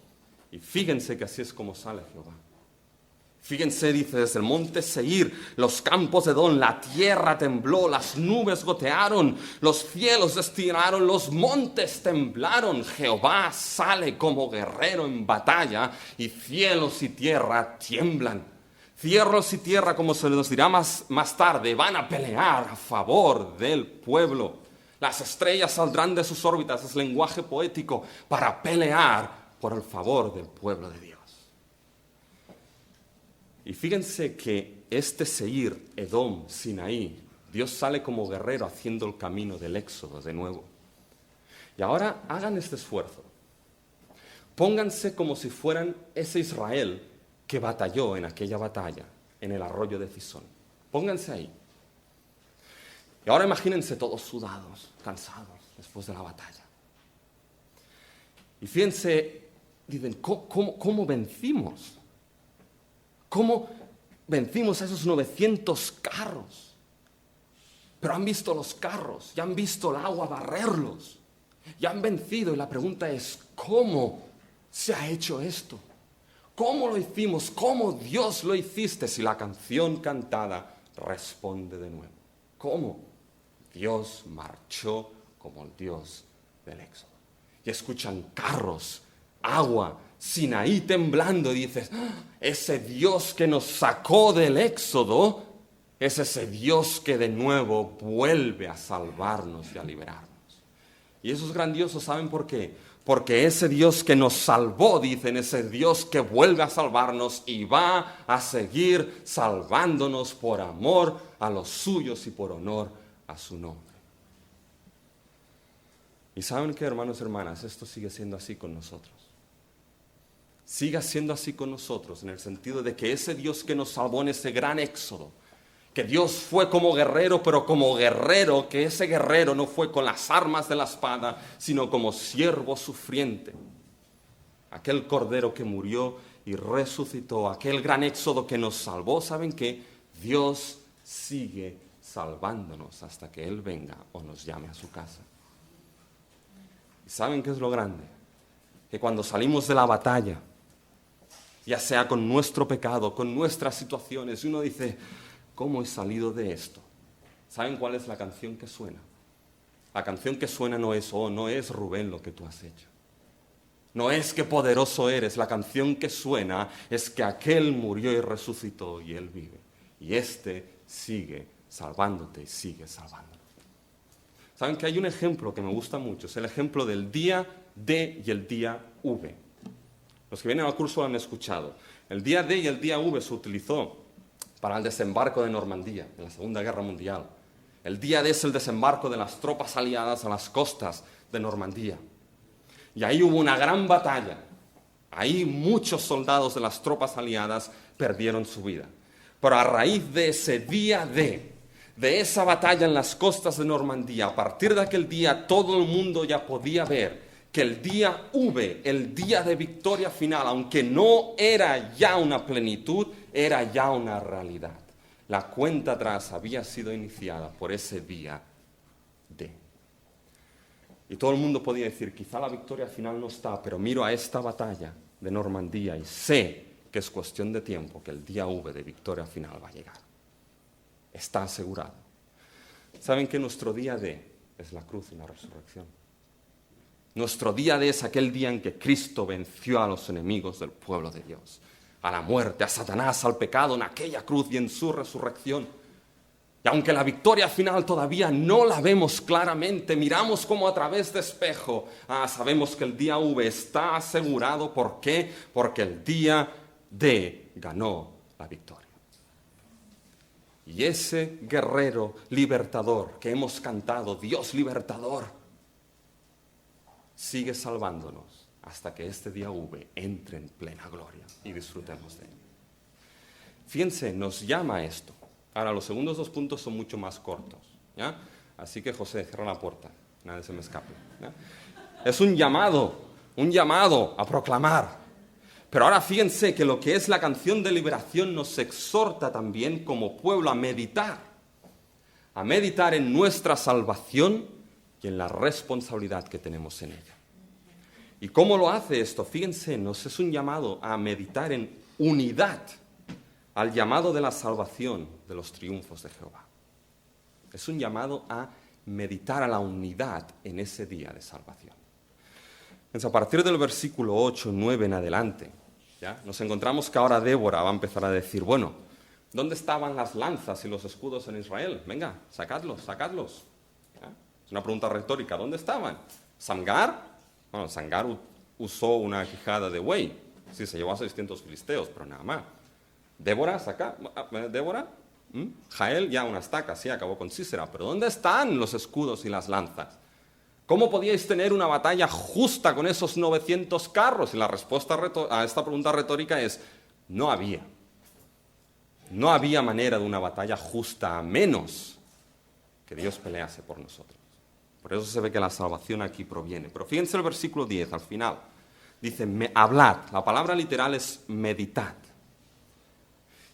Y fíjense que así es como sale Jehová. Fíjense, dice, desde el monte Seir, los campos de Edom, la tierra tembló, las nubes gotearon, los cielos destilaron, los montes temblaron. Jehová sale como guerrero en batalla y cielos y tierra tiemblan. Cielos y tierra, como se nos dirá más tarde, van a pelear a favor del pueblo. Las estrellas saldrán de sus órbitas, es lenguaje poético, para pelear por el favor del pueblo de Dios. Y fíjense que este Seir, Edom, Sinaí, Dios sale como guerrero haciendo el camino del Éxodo de nuevo. Y ahora hagan este esfuerzo. Pónganse como si fueran ese Israel que batalló en aquella batalla, en el arroyo de Fisón. Pónganse ahí. Y ahora imagínense todos sudados, cansados, después de la batalla. Y fíjense dicen, ¿cómo vencimos? ¿Cómo vencimos a esos 900 carros? Pero han visto los carros, ya han visto el agua barrerlos, ya han vencido. Y la pregunta es, ¿cómo se ha hecho esto? ¿Cómo lo hicimos? ¿Cómo Dios lo hiciste? Si la canción cantada responde de nuevo. ¿Cómo? Dios marchó como el Dios del Éxodo. Y escuchan carros, agua, Sinaí temblando, y dices, ese Dios que nos sacó del Éxodo es ese Dios que de nuevo vuelve a salvarnos y a liberarnos. Y eso es grandioso, ¿saben por qué? Porque ese Dios que nos salvó, dicen, ese Dios que vuelve a salvarnos y va a seguir salvándonos por amor a los suyos y por honor a su nombre. Y ¿saben qué, hermanos y hermanas? Esto sigue siendo así con nosotros. Siga siendo así con nosotros, en el sentido de que ese Dios que nos salvó en ese gran éxodo, que Dios fue como guerrero, pero como guerrero, que ese guerrero no fue con las armas de la espada, sino como siervo sufriente. Aquel cordero que murió y resucitó, aquel gran éxodo que nos salvó, ¿saben qué? Dios sigue salvándonos hasta que Él venga o nos llame a su casa. ¿Y saben qué es lo grande? Que cuando salimos de la batalla, ya sea con nuestro pecado, con nuestras situaciones, y uno dice, ¿cómo he salido de esto? ¿Saben cuál es la canción que suena? La canción que suena no es, oh, no es Rubén lo que tú has hecho. No es qué poderoso eres. La canción que suena es que aquel murió y resucitó y Él vive. Y este sigue salvándote y sigue salvándonos. ¿Saben que hay un ejemplo que me gusta mucho? Es el ejemplo del día D y el día V. Los que vienen al curso lo han escuchado. El día D y el día V se utilizó para el desembarco de Normandía en la Segunda Guerra Mundial. El día D es el desembarco de las tropas aliadas a las costas de Normandía. Y ahí hubo una gran batalla. Ahí muchos soldados de las tropas aliadas perdieron su vida. Pero a raíz de ese día D, de esa batalla en las costas de Normandía, a partir de aquel día todo el mundo ya podía ver que el día V, el día de victoria final, aunque no era ya una plenitud, era ya una realidad. La cuenta atrás había sido iniciada por ese día D. Y todo el mundo podía decir, quizá la victoria final no está, pero miro a esta batalla de Normandía y sé que es cuestión de tiempo, que el día V de victoria final va a llegar. Está asegurado. ¿Saben que nuestro día D es la cruz y la resurrección? Nuestro día D es aquel día en que Cristo venció a los enemigos del pueblo de Dios, a la muerte, a Satanás, al pecado, en aquella cruz y en su resurrección. Y aunque la victoria final todavía no la vemos claramente, miramos como a través de espejo, sabemos que el día V está asegurado. ¿Por qué? Porque el día D ganó la victoria. Y ese guerrero libertador que hemos cantado, Dios libertador, sigue salvándonos hasta que este día V entre en plena gloria y disfrutemos de él. Fíjense, nos llama a esto. Ahora, los segundos 2 puntos son mucho más cortos, ¿ya? Así que, José, cierra la puerta, nadie se me escape, ¿ya? Es un llamado a proclamar. Pero ahora fíjense que lo que es la canción de liberación nos exhorta también como pueblo a meditar en nuestra salvación y en la responsabilidad que tenemos en ella. ¿Y cómo lo hace esto? Fíjense, nos es un llamado a meditar en unidad al llamado de la salvación de los triunfos de Jehová. Es un llamado a meditar a la unidad en ese día de salvación. Entonces, a partir del versículo 8, 9 en adelante, ¿ya? Nos encontramos que ahora Débora va a empezar a decir, bueno, ¿dónde estaban las lanzas y los escudos en Israel? Venga, sacadlos. ¿Ya? Es una pregunta retórica, ¿dónde estaban? ¿Samgar? Bueno, Samgar usó una quijada de buey, sí, se llevó a 600 filisteos, pero nada más. Débora, Débora, Jael ya una estaca, sí, acabó con Sísera, pero ¿dónde están los escudos y las lanzas? ¿Cómo podíais tener una batalla justa con esos 900 carros? Y la respuesta a esta pregunta retórica es, no había. No había manera de una batalla justa a menos que Dios pelease por nosotros. Por eso se ve que la salvación aquí proviene. Pero fíjense el versículo 10 al final. Dice, hablad. La palabra literal es meditad.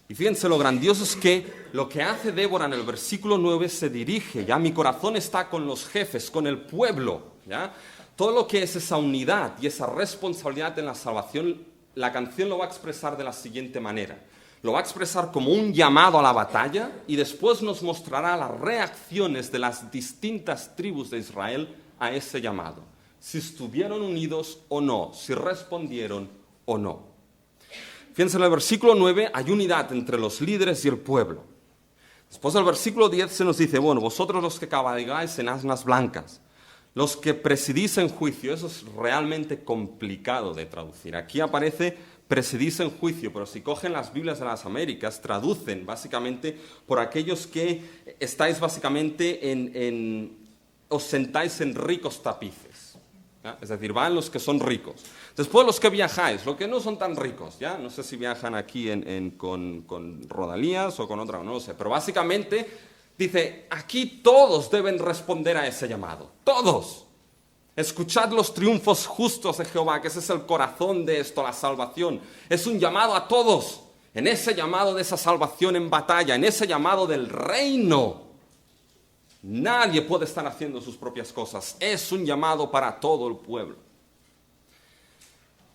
Y fíjense lo grandioso es que lo que hace Débora en el versículo 9 se dirige, ya mi corazón está con los jefes, con el pueblo, ya. Todo lo que es esa unidad y esa responsabilidad en la salvación, la canción lo va a expresar de la siguiente manera. Lo va a expresar como un llamado a la batalla y después nos mostrará las reacciones de las distintas tribus de Israel a ese llamado. Si estuvieron unidos o no, si respondieron o no. Fíjense, en el versículo 9 hay unidad entre los líderes y el pueblo. Después del versículo 10 se nos dice, bueno, vosotros los que cabalgáis en asnas blancas, los que presidís en juicio, eso es realmente complicado de traducir. Aquí aparece presidís en juicio, pero si cogen las Biblias de las Américas, traducen básicamente por aquellos que estáis básicamente os sentáis en ricos tapices. ¿Ya? Es decir, van los que son ricos. Después los que viajáis, los que no son tan ricos, ¿ya? No sé si viajan aquí con Rodalías o con otra, no lo sé, pero básicamente dice, aquí todos deben responder a ese llamado, todos. Escuchad los triunfos justos de Jehová, que ese es el corazón de esto, la salvación. Es un llamado a todos, en ese llamado de esa salvación en batalla, en ese llamado del reino. Nadie puede estar haciendo sus propias cosas, es un llamado para todo el pueblo.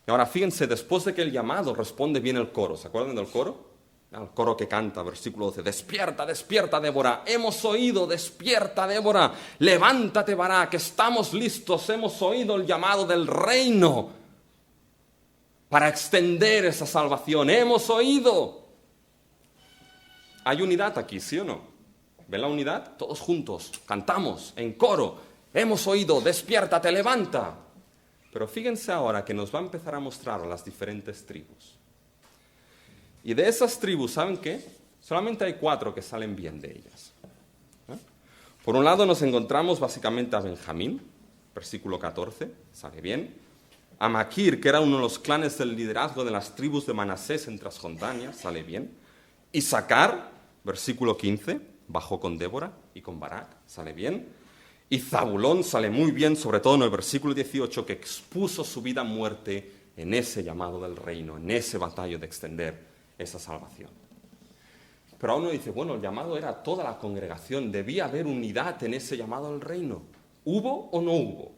Y ahora fíjense, después de que el llamado responde bien el coro, ¿se acuerdan del coro? El coro que canta, versículo 12, despierta, despierta, Débora, hemos oído, despierta, Débora, levántate, Barak, que estamos listos, hemos oído el llamado del reino para extender esa salvación, hemos oído. Hay unidad aquí, ¿sí o no? ¿Ven la unidad? Todos juntos, cantamos en coro, hemos oído, despiértate, levanta. Pero fíjense ahora que nos va a empezar a mostrar a las diferentes tribus. Y de esas tribus, ¿saben qué? Solamente hay 4 que salen bien de ellas. Por un lado nos encontramos básicamente a Benjamín, versículo 14, sale bien. A Maquir, que era uno de los clanes del liderazgo de las tribus de Manasés en Transjordania, sale bien. Isaacar, versículo 15, bajó con Débora y con Barak, sale bien. Y Zabulón sale muy bien, sobre todo en el versículo 18, que expuso su vida a muerte en ese llamado del reino, en ese batalla de extender esa salvación. Pero a uno dice, bueno, el llamado era a toda la congregación, debía haber unidad en ese llamado al reino. ¿Hubo o no hubo?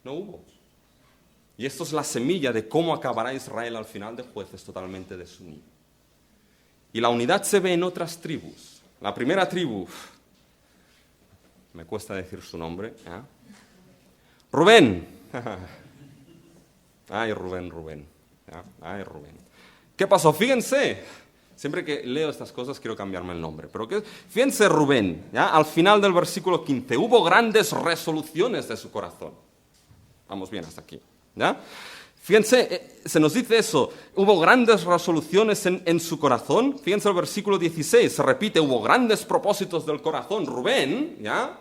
No hubo. Y esto es la semilla de cómo acabará Israel al final de Jueces totalmente desunido. Y la unidad se ve en otras tribus. La primera tribu, me cuesta decir su nombre, ¿eh? Rubén. Ay, Rubén. Ay, Rubén. ¿Qué pasó? Fíjense, siempre que leo estas cosas quiero cambiarme el nombre, pero fíjense Rubén, ¿ya? Al final del versículo 15, hubo grandes resoluciones de su corazón. Vamos bien hasta aquí, ¿ya? Fíjense, se nos dice eso, hubo grandes resoluciones en su corazón. Fíjense el versículo 16, se repite, hubo grandes propósitos del corazón. Rubén, ¿ya?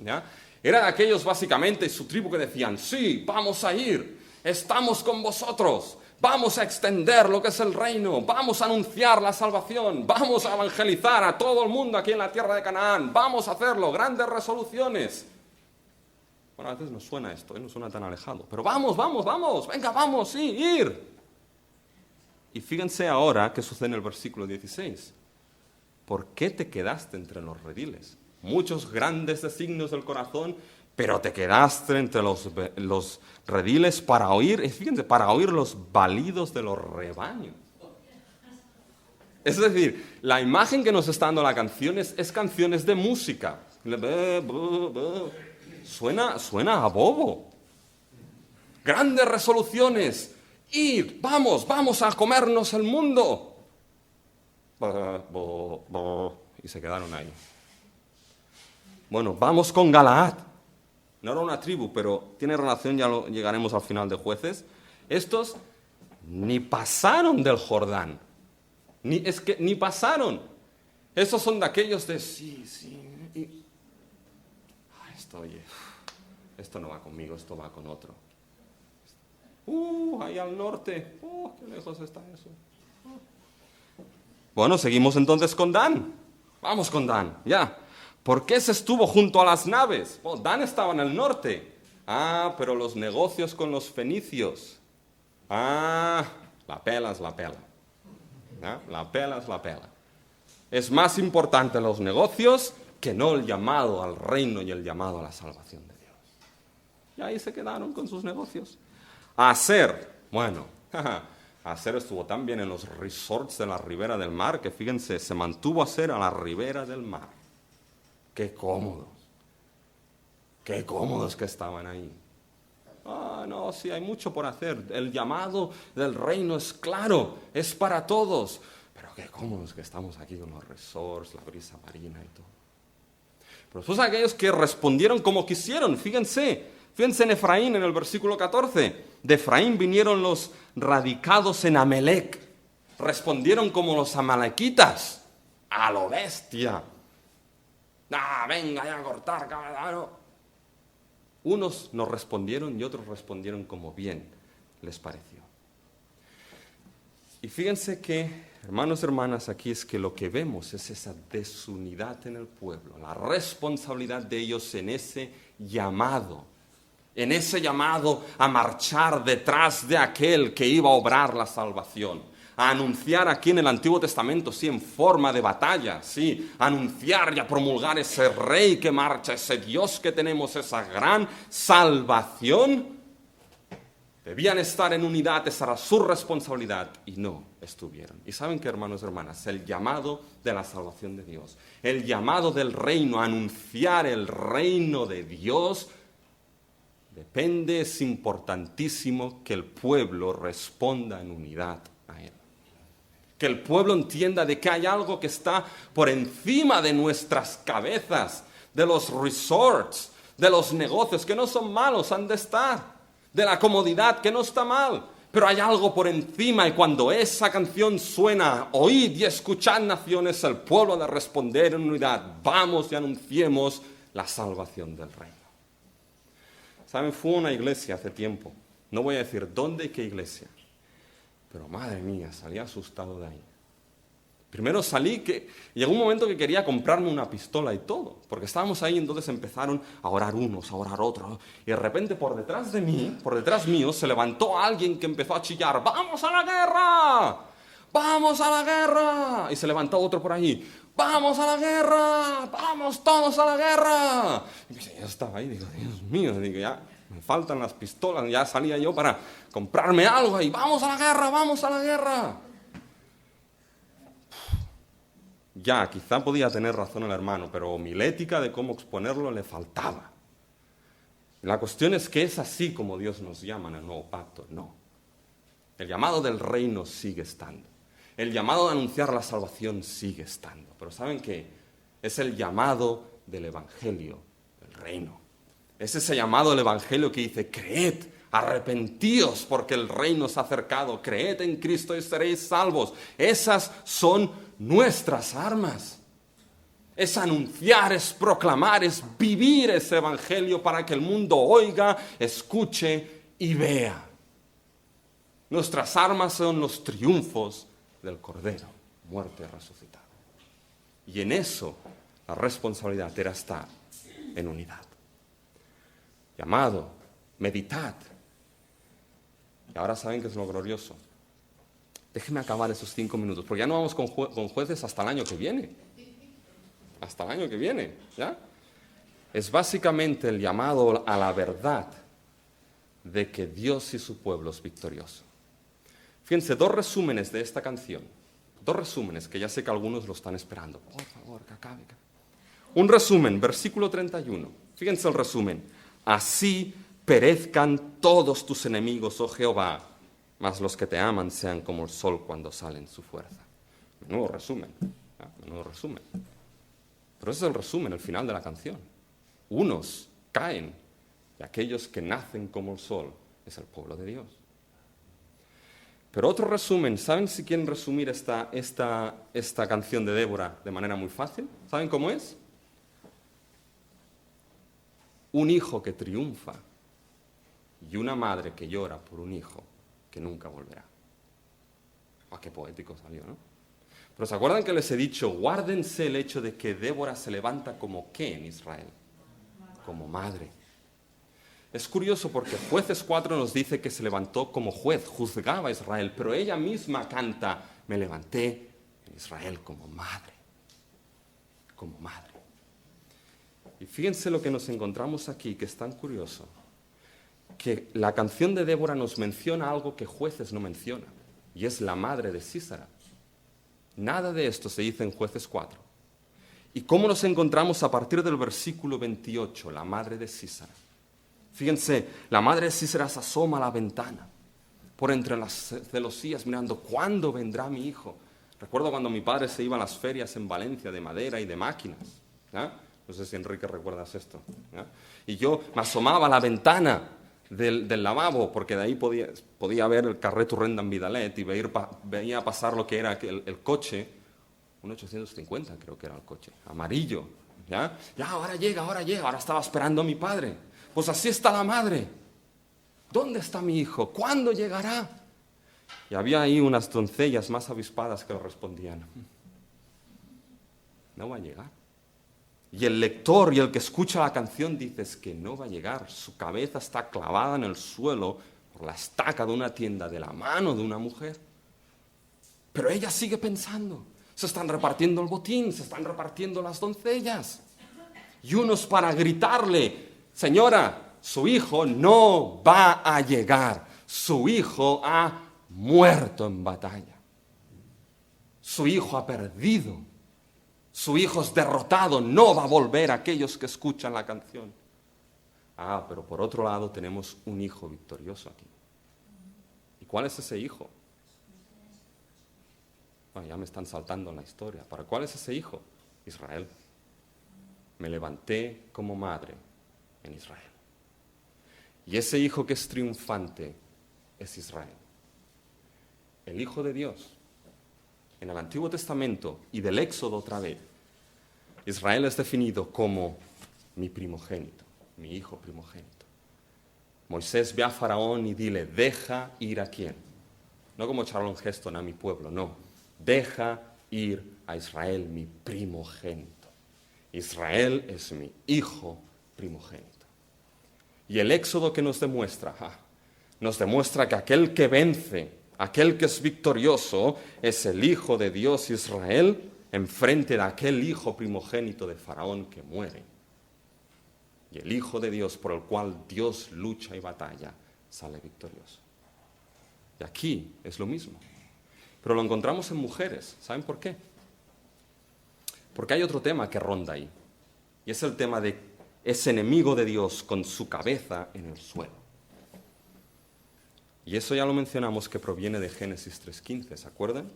¿Ya? Era de aquellos básicamente, su tribu que decían, sí, vamos a ir, estamos con vosotros, vamos a extender lo que es el reino, vamos a anunciar la salvación, vamos a evangelizar a todo el mundo aquí en la tierra de Canaán, vamos a hacerlo, grandes resoluciones. Bueno, a veces nos suena esto, no suena tan alejado, pero vamos, venga, vamos, sí, ir. Y fíjense ahora qué sucede en el versículo 16. ¿Por qué te quedaste entre los rediles? Muchos grandes designios del corazón, pero te quedaste entre los rediles para oír, fíjense, para oír los balidos de los rebaños. Es decir, la imagen que nos está dando la canción es canciones de música. Suena a bobo. Grandes resoluciones. Ir, vamos a comernos el mundo. Y se quedaron ahí. Bueno, vamos con Galaad. No era una tribu, pero tiene relación, ya llegaremos al final de Jueces. Estos ni pasaron del Jordán. Ni pasaron. Estos son de aquellos de sí. Esto no va conmigo, esto va con otro. Ahí al norte. Qué lejos está eso. Bueno, seguimos entonces con Dan. Vamos con Dan, ya. ¿Por qué se estuvo junto a las naves? Dan estaba en el norte. Ah, pero los negocios con los fenicios. Ah, la pela es la pela. ¿Ah? La pela es la pela. Es más importante los negocios que no el llamado al reino y el llamado a la salvación de Dios. Y ahí se quedaron con sus negocios. Aser, bueno, Aser estuvo tan bien en los resorts de la ribera del mar que fíjense, se mantuvo Aser a la ribera del mar. Qué cómodos que estaban ahí. Ah, no, sí, hay mucho por hacer. El llamado del reino es claro, es para todos. Pero qué cómodos que estamos aquí con los resorts, la brisa marina y todo. Pero después aquellos que respondieron como quisieron, fíjense en Efraín en el versículo 14. De Efraín vinieron los radicados en Amelec. Respondieron como los amalequitas, a lo bestia. Ah, venga ya a cortar, cabrón. Unos nos respondieron y otros respondieron como bien les pareció. Y fíjense que, hermanos y hermanas, aquí es que lo que vemos es esa desunidad en el pueblo, la responsabilidad de ellos en ese llamado a marchar detrás de aquel que iba a obrar la salvación. A anunciar aquí en el Antiguo Testamento, sí, en forma de batalla, sí, a anunciar y a promulgar ese rey que marcha, ese Dios que tenemos, esa gran salvación. Debían estar en unidad, esa era su responsabilidad, y no estuvieron. Y saben qué, hermanos y hermanas, el llamado de la salvación de Dios, el llamado del reino, a anunciar el reino de Dios, depende, es importantísimo que el pueblo responda en unidad a él. Que el pueblo entienda de que hay algo que está por encima de nuestras cabezas, de los resorts, de los negocios, que no son malos, han de estar, de la comodidad, que no está mal, pero hay algo por encima, y cuando esa canción suena, oíd y escuchad naciones, el pueblo ha de responder en unidad, vamos y anunciemos la salvación del reino. ¿Saben? Fue una iglesia hace tiempo, no voy a decir dónde y qué iglesia, pero madre mía, salí asustado de ahí. Primero salí que llegó un momento que quería comprarme una pistola y todo, porque estábamos ahí, entonces empezaron a orar unos, a orar otros, y de repente por detrás mío, se levantó alguien que empezó a chillar, ¡vamos a la guerra! ¡Vamos a la guerra! Y se levantó otro por ahí, ¡vamos a la guerra! ¡Vamos todos a la guerra! Y yo estaba ahí, digo, Dios mío, digo, ya me faltan las pistolas, ya salía yo para comprarme algo ahí, ¡vamos a la guerra! ¡Vamos a la guerra! Ya, quizá podía tener razón el hermano, pero homilética de cómo exponerlo le faltaba. La cuestión es que es así como Dios nos llama en el nuevo pacto, no. El llamado del reino sigue estando. El llamado de anunciar la salvación sigue estando. Pero ¿saben qué? Es el llamado del evangelio, del reino. Es ese llamado del evangelio que dice, creed, arrepentíos porque el reino se ha acercado, creed en Cristo y seréis salvos. Esas son nuestras armas. Es anunciar, es proclamar, es vivir ese evangelio para que el mundo oiga, escuche y vea. Nuestras armas son los triunfos del Cordero, muerto y resucitado. Y en eso la responsabilidad era estar en unidad. Llamado, meditad. Y ahora saben qué es lo glorioso. Déjenme acabar esos 5 minutos, porque ya no vamos con jueces hasta el año que viene. Hasta el año que viene, ¿ya? Es básicamente el llamado a la verdad de que Dios y su pueblo es victorioso. Fíjense, 2 resúmenes de esta canción. 2 resúmenes, que ya sé que algunos lo están esperando. Por favor, que acabe. Un resumen, versículo 31. Fíjense el resumen. Así perezcan todos tus enemigos, oh Jehová, mas los que te aman sean como el sol cuando sale en su fuerza. Menudo resumen, ¿eh? Menudo resumen. Pero ese es el resumen, el final de la canción. Unos caen y aquellos que nacen como el sol es el pueblo de Dios. Pero otro resumen, ¿saben si quieren resumir esta canción de Débora de manera muy fácil? ¿Saben cómo es? Un hijo que triunfa y una madre que llora por un hijo que nunca volverá. Ah, qué poético salió, ¿no? Pero ¿se acuerdan que les he dicho, guárdense el hecho de que Débora se levanta como qué en Israel? Como madre. Es curioso porque Jueces 4 nos dice que se levantó como juez, juzgaba a Israel, pero ella misma canta, me levanté en Israel como madre, como madre. Y fíjense lo que nos encontramos aquí, que es tan curioso, que la canción de Débora nos menciona algo que Jueces no menciona, y es la madre de Sísara. Nada de esto se dice en Jueces 4. ¿Y cómo nos encontramos a partir del versículo 28, la madre de Sísara? Fíjense, la madre de Sísara se asoma a la ventana, por entre las celosías, mirando, ¿cuándo vendrá mi hijo? Recuerdo cuando mi padre se iba a las ferias en Valencia de madera y de máquinas. ¿Ya? No sé si Enrique recuerdas esto. ¿Ya? Y yo me asomaba a la ventana del lavabo, porque de ahí podía ver el carrer Torrent d'en Vidalet y veía pasar lo que era el coche, un 850 creo que era el coche, amarillo. ¿Ya? Ya, ahora llega, ahora estaba esperando a mi padre. Pues así está la madre. ¿Dónde está mi hijo? ¿Cuándo llegará? Y había ahí unas doncellas más avispadas que le respondían, no va a llegar. Y el lector y el que escucha la canción dice, es que no va a llegar. Su cabeza está clavada en el suelo por la estaca de una tienda de la mano de una mujer. Pero ella sigue pensando. Se están repartiendo el botín, se están repartiendo las doncellas. Y unos para gritarle, señora, su hijo no va a llegar. Su hijo ha muerto en batalla. Su hijo ha perdido. Su hijo es derrotado. No va a volver a aquellos que escuchan la canción. Ah, pero por otro lado tenemos un hijo victorioso aquí. ¿Y cuál es ese hijo? Bueno, ya me están saltando en la historia. ¿Para cuál es ese hijo? Israel. Me levanté como madre en Israel. Y ese hijo que es triunfante es Israel. El Hijo de Dios. En el Antiguo Testamento y del Éxodo otra vez, Israel es definido como mi primogénito, mi hijo primogénito. Moisés ve a Faraón y dile, deja ir a quién. No como Charlton Heston a mi pueblo, no. Deja ir a Israel, mi primogénito. Israel es mi hijo primogénito. Y el Éxodo que nos demuestra que aquel que vence, aquel que es victorioso, es el Hijo de Dios Israel enfrente de aquel hijo primogénito de Faraón que muere. Y el Hijo de Dios por el cual Dios lucha y batalla sale victorioso. Y aquí es lo mismo. Pero lo encontramos en mujeres. ¿Saben por qué? Porque hay otro tema que ronda ahí. Y es el tema de ese enemigo de Dios con su cabeza en el suelo. Y eso ya lo mencionamos que proviene de Génesis 3:15, ¿se acuerdan?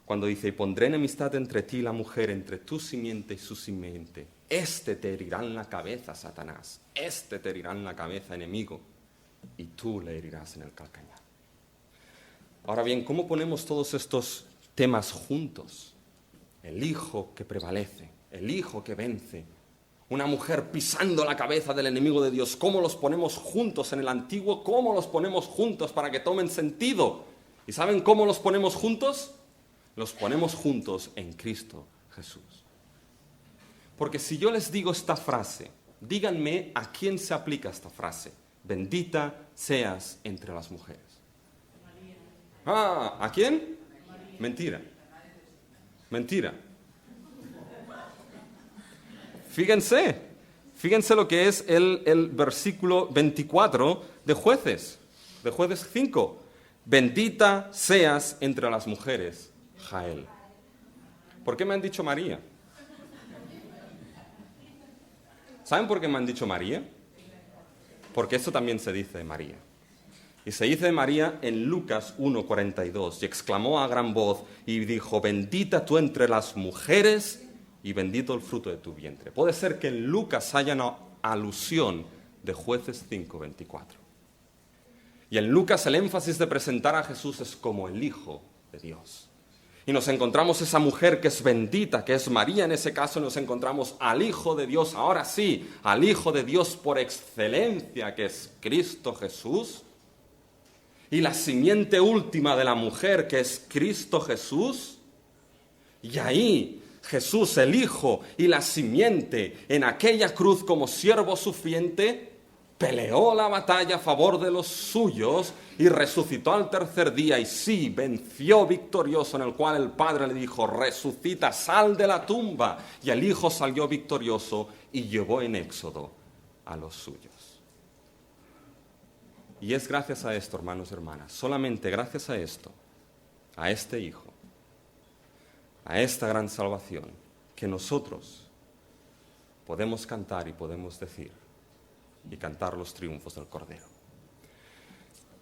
Cuando dice, y pondré enemistad entre ti y la mujer, entre tu simiente y su simiente. Este te herirá en la cabeza, Satanás. Este te herirá en la cabeza, enemigo. Y tú le herirás en el calcañar. Ahora bien, ¿cómo ponemos todos estos temas juntos? El hijo que prevalece, el hijo que vence, una mujer pisando la cabeza del enemigo de Dios. ¿Cómo los ponemos juntos en el Antiguo? ¿Cómo los ponemos juntos para que tomen sentido? ¿Y saben cómo los ponemos juntos? Los ponemos juntos en Cristo Jesús. Porque si yo les digo esta frase, díganme a quién se aplica esta frase. Bendita seas entre las mujeres. Ah, ¿a quién? Mentira. Mentira. Fíjense lo que es el versículo 24 de Jueces 5. Bendita seas entre las mujeres, Jael. ¿Por qué me han dicho María? ¿Saben por qué me han dicho María? Porque esto también se dice de María. Y se dice de María en Lucas 1:42. Y exclamó a gran voz y dijo, bendita tú entre las mujeres y bendito el fruto de tu vientre. Puede ser que en Lucas haya una alusión de Jueces 5:24. Y en Lucas el énfasis de presentar a Jesús es como el Hijo de Dios. Y nos encontramos esa mujer que es bendita, que es María en ese caso, nos encontramos al Hijo de Dios, ahora sí, al Hijo de Dios por excelencia, que es Cristo Jesús. Y la simiente última de la mujer, que es Cristo Jesús. Y ahí Jesús, el Hijo y la simiente, en aquella cruz como siervo sufriente, peleó la batalla a favor de los suyos y resucitó al tercer día, y sí, venció victorioso, en el cual el Padre le dijo, resucita, sal de la tumba. Y el Hijo salió victorioso y llevó en éxodo a los suyos. Y es gracias a esto, hermanos y hermanas, solamente gracias a esto, a este Hijo, a esta gran salvación, que nosotros podemos cantar y podemos decir y cantar los triunfos del Cordero.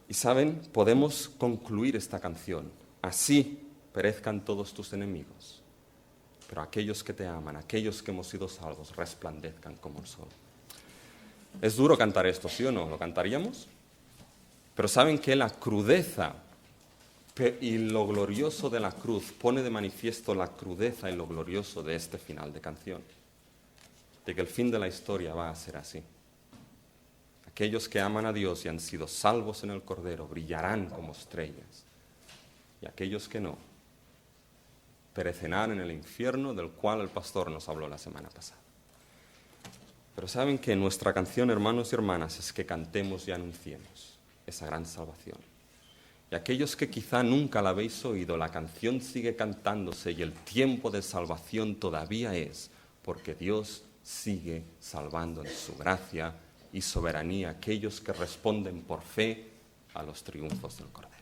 Y saben, podemos concluir esta canción, así perezcan todos tus enemigos, pero aquellos que te aman, aquellos que hemos sido salvos, resplandezcan como el sol. Es duro cantar esto, ¿sí o no? ¿Lo cantaríamos? Pero saben que la crudeza y lo glorioso de la cruz pone de manifiesto la crudeza y lo glorioso de este final de canción, de que el fin de la historia va a ser así. Aquellos que aman a Dios y han sido salvos en el Cordero brillarán como estrellas, y aquellos que no perecerán en el infierno del cual el pastor nos habló la semana pasada. Pero saben que nuestra canción, hermanos y hermanas, es que cantemos y anunciemos esa gran salvación. Y aquellos que quizá nunca la habéis oído, la canción sigue cantándose y el tiempo de salvación todavía es, porque Dios sigue salvando en su gracia y soberanía a aquellos que responden por fe a los triunfos del Cordero.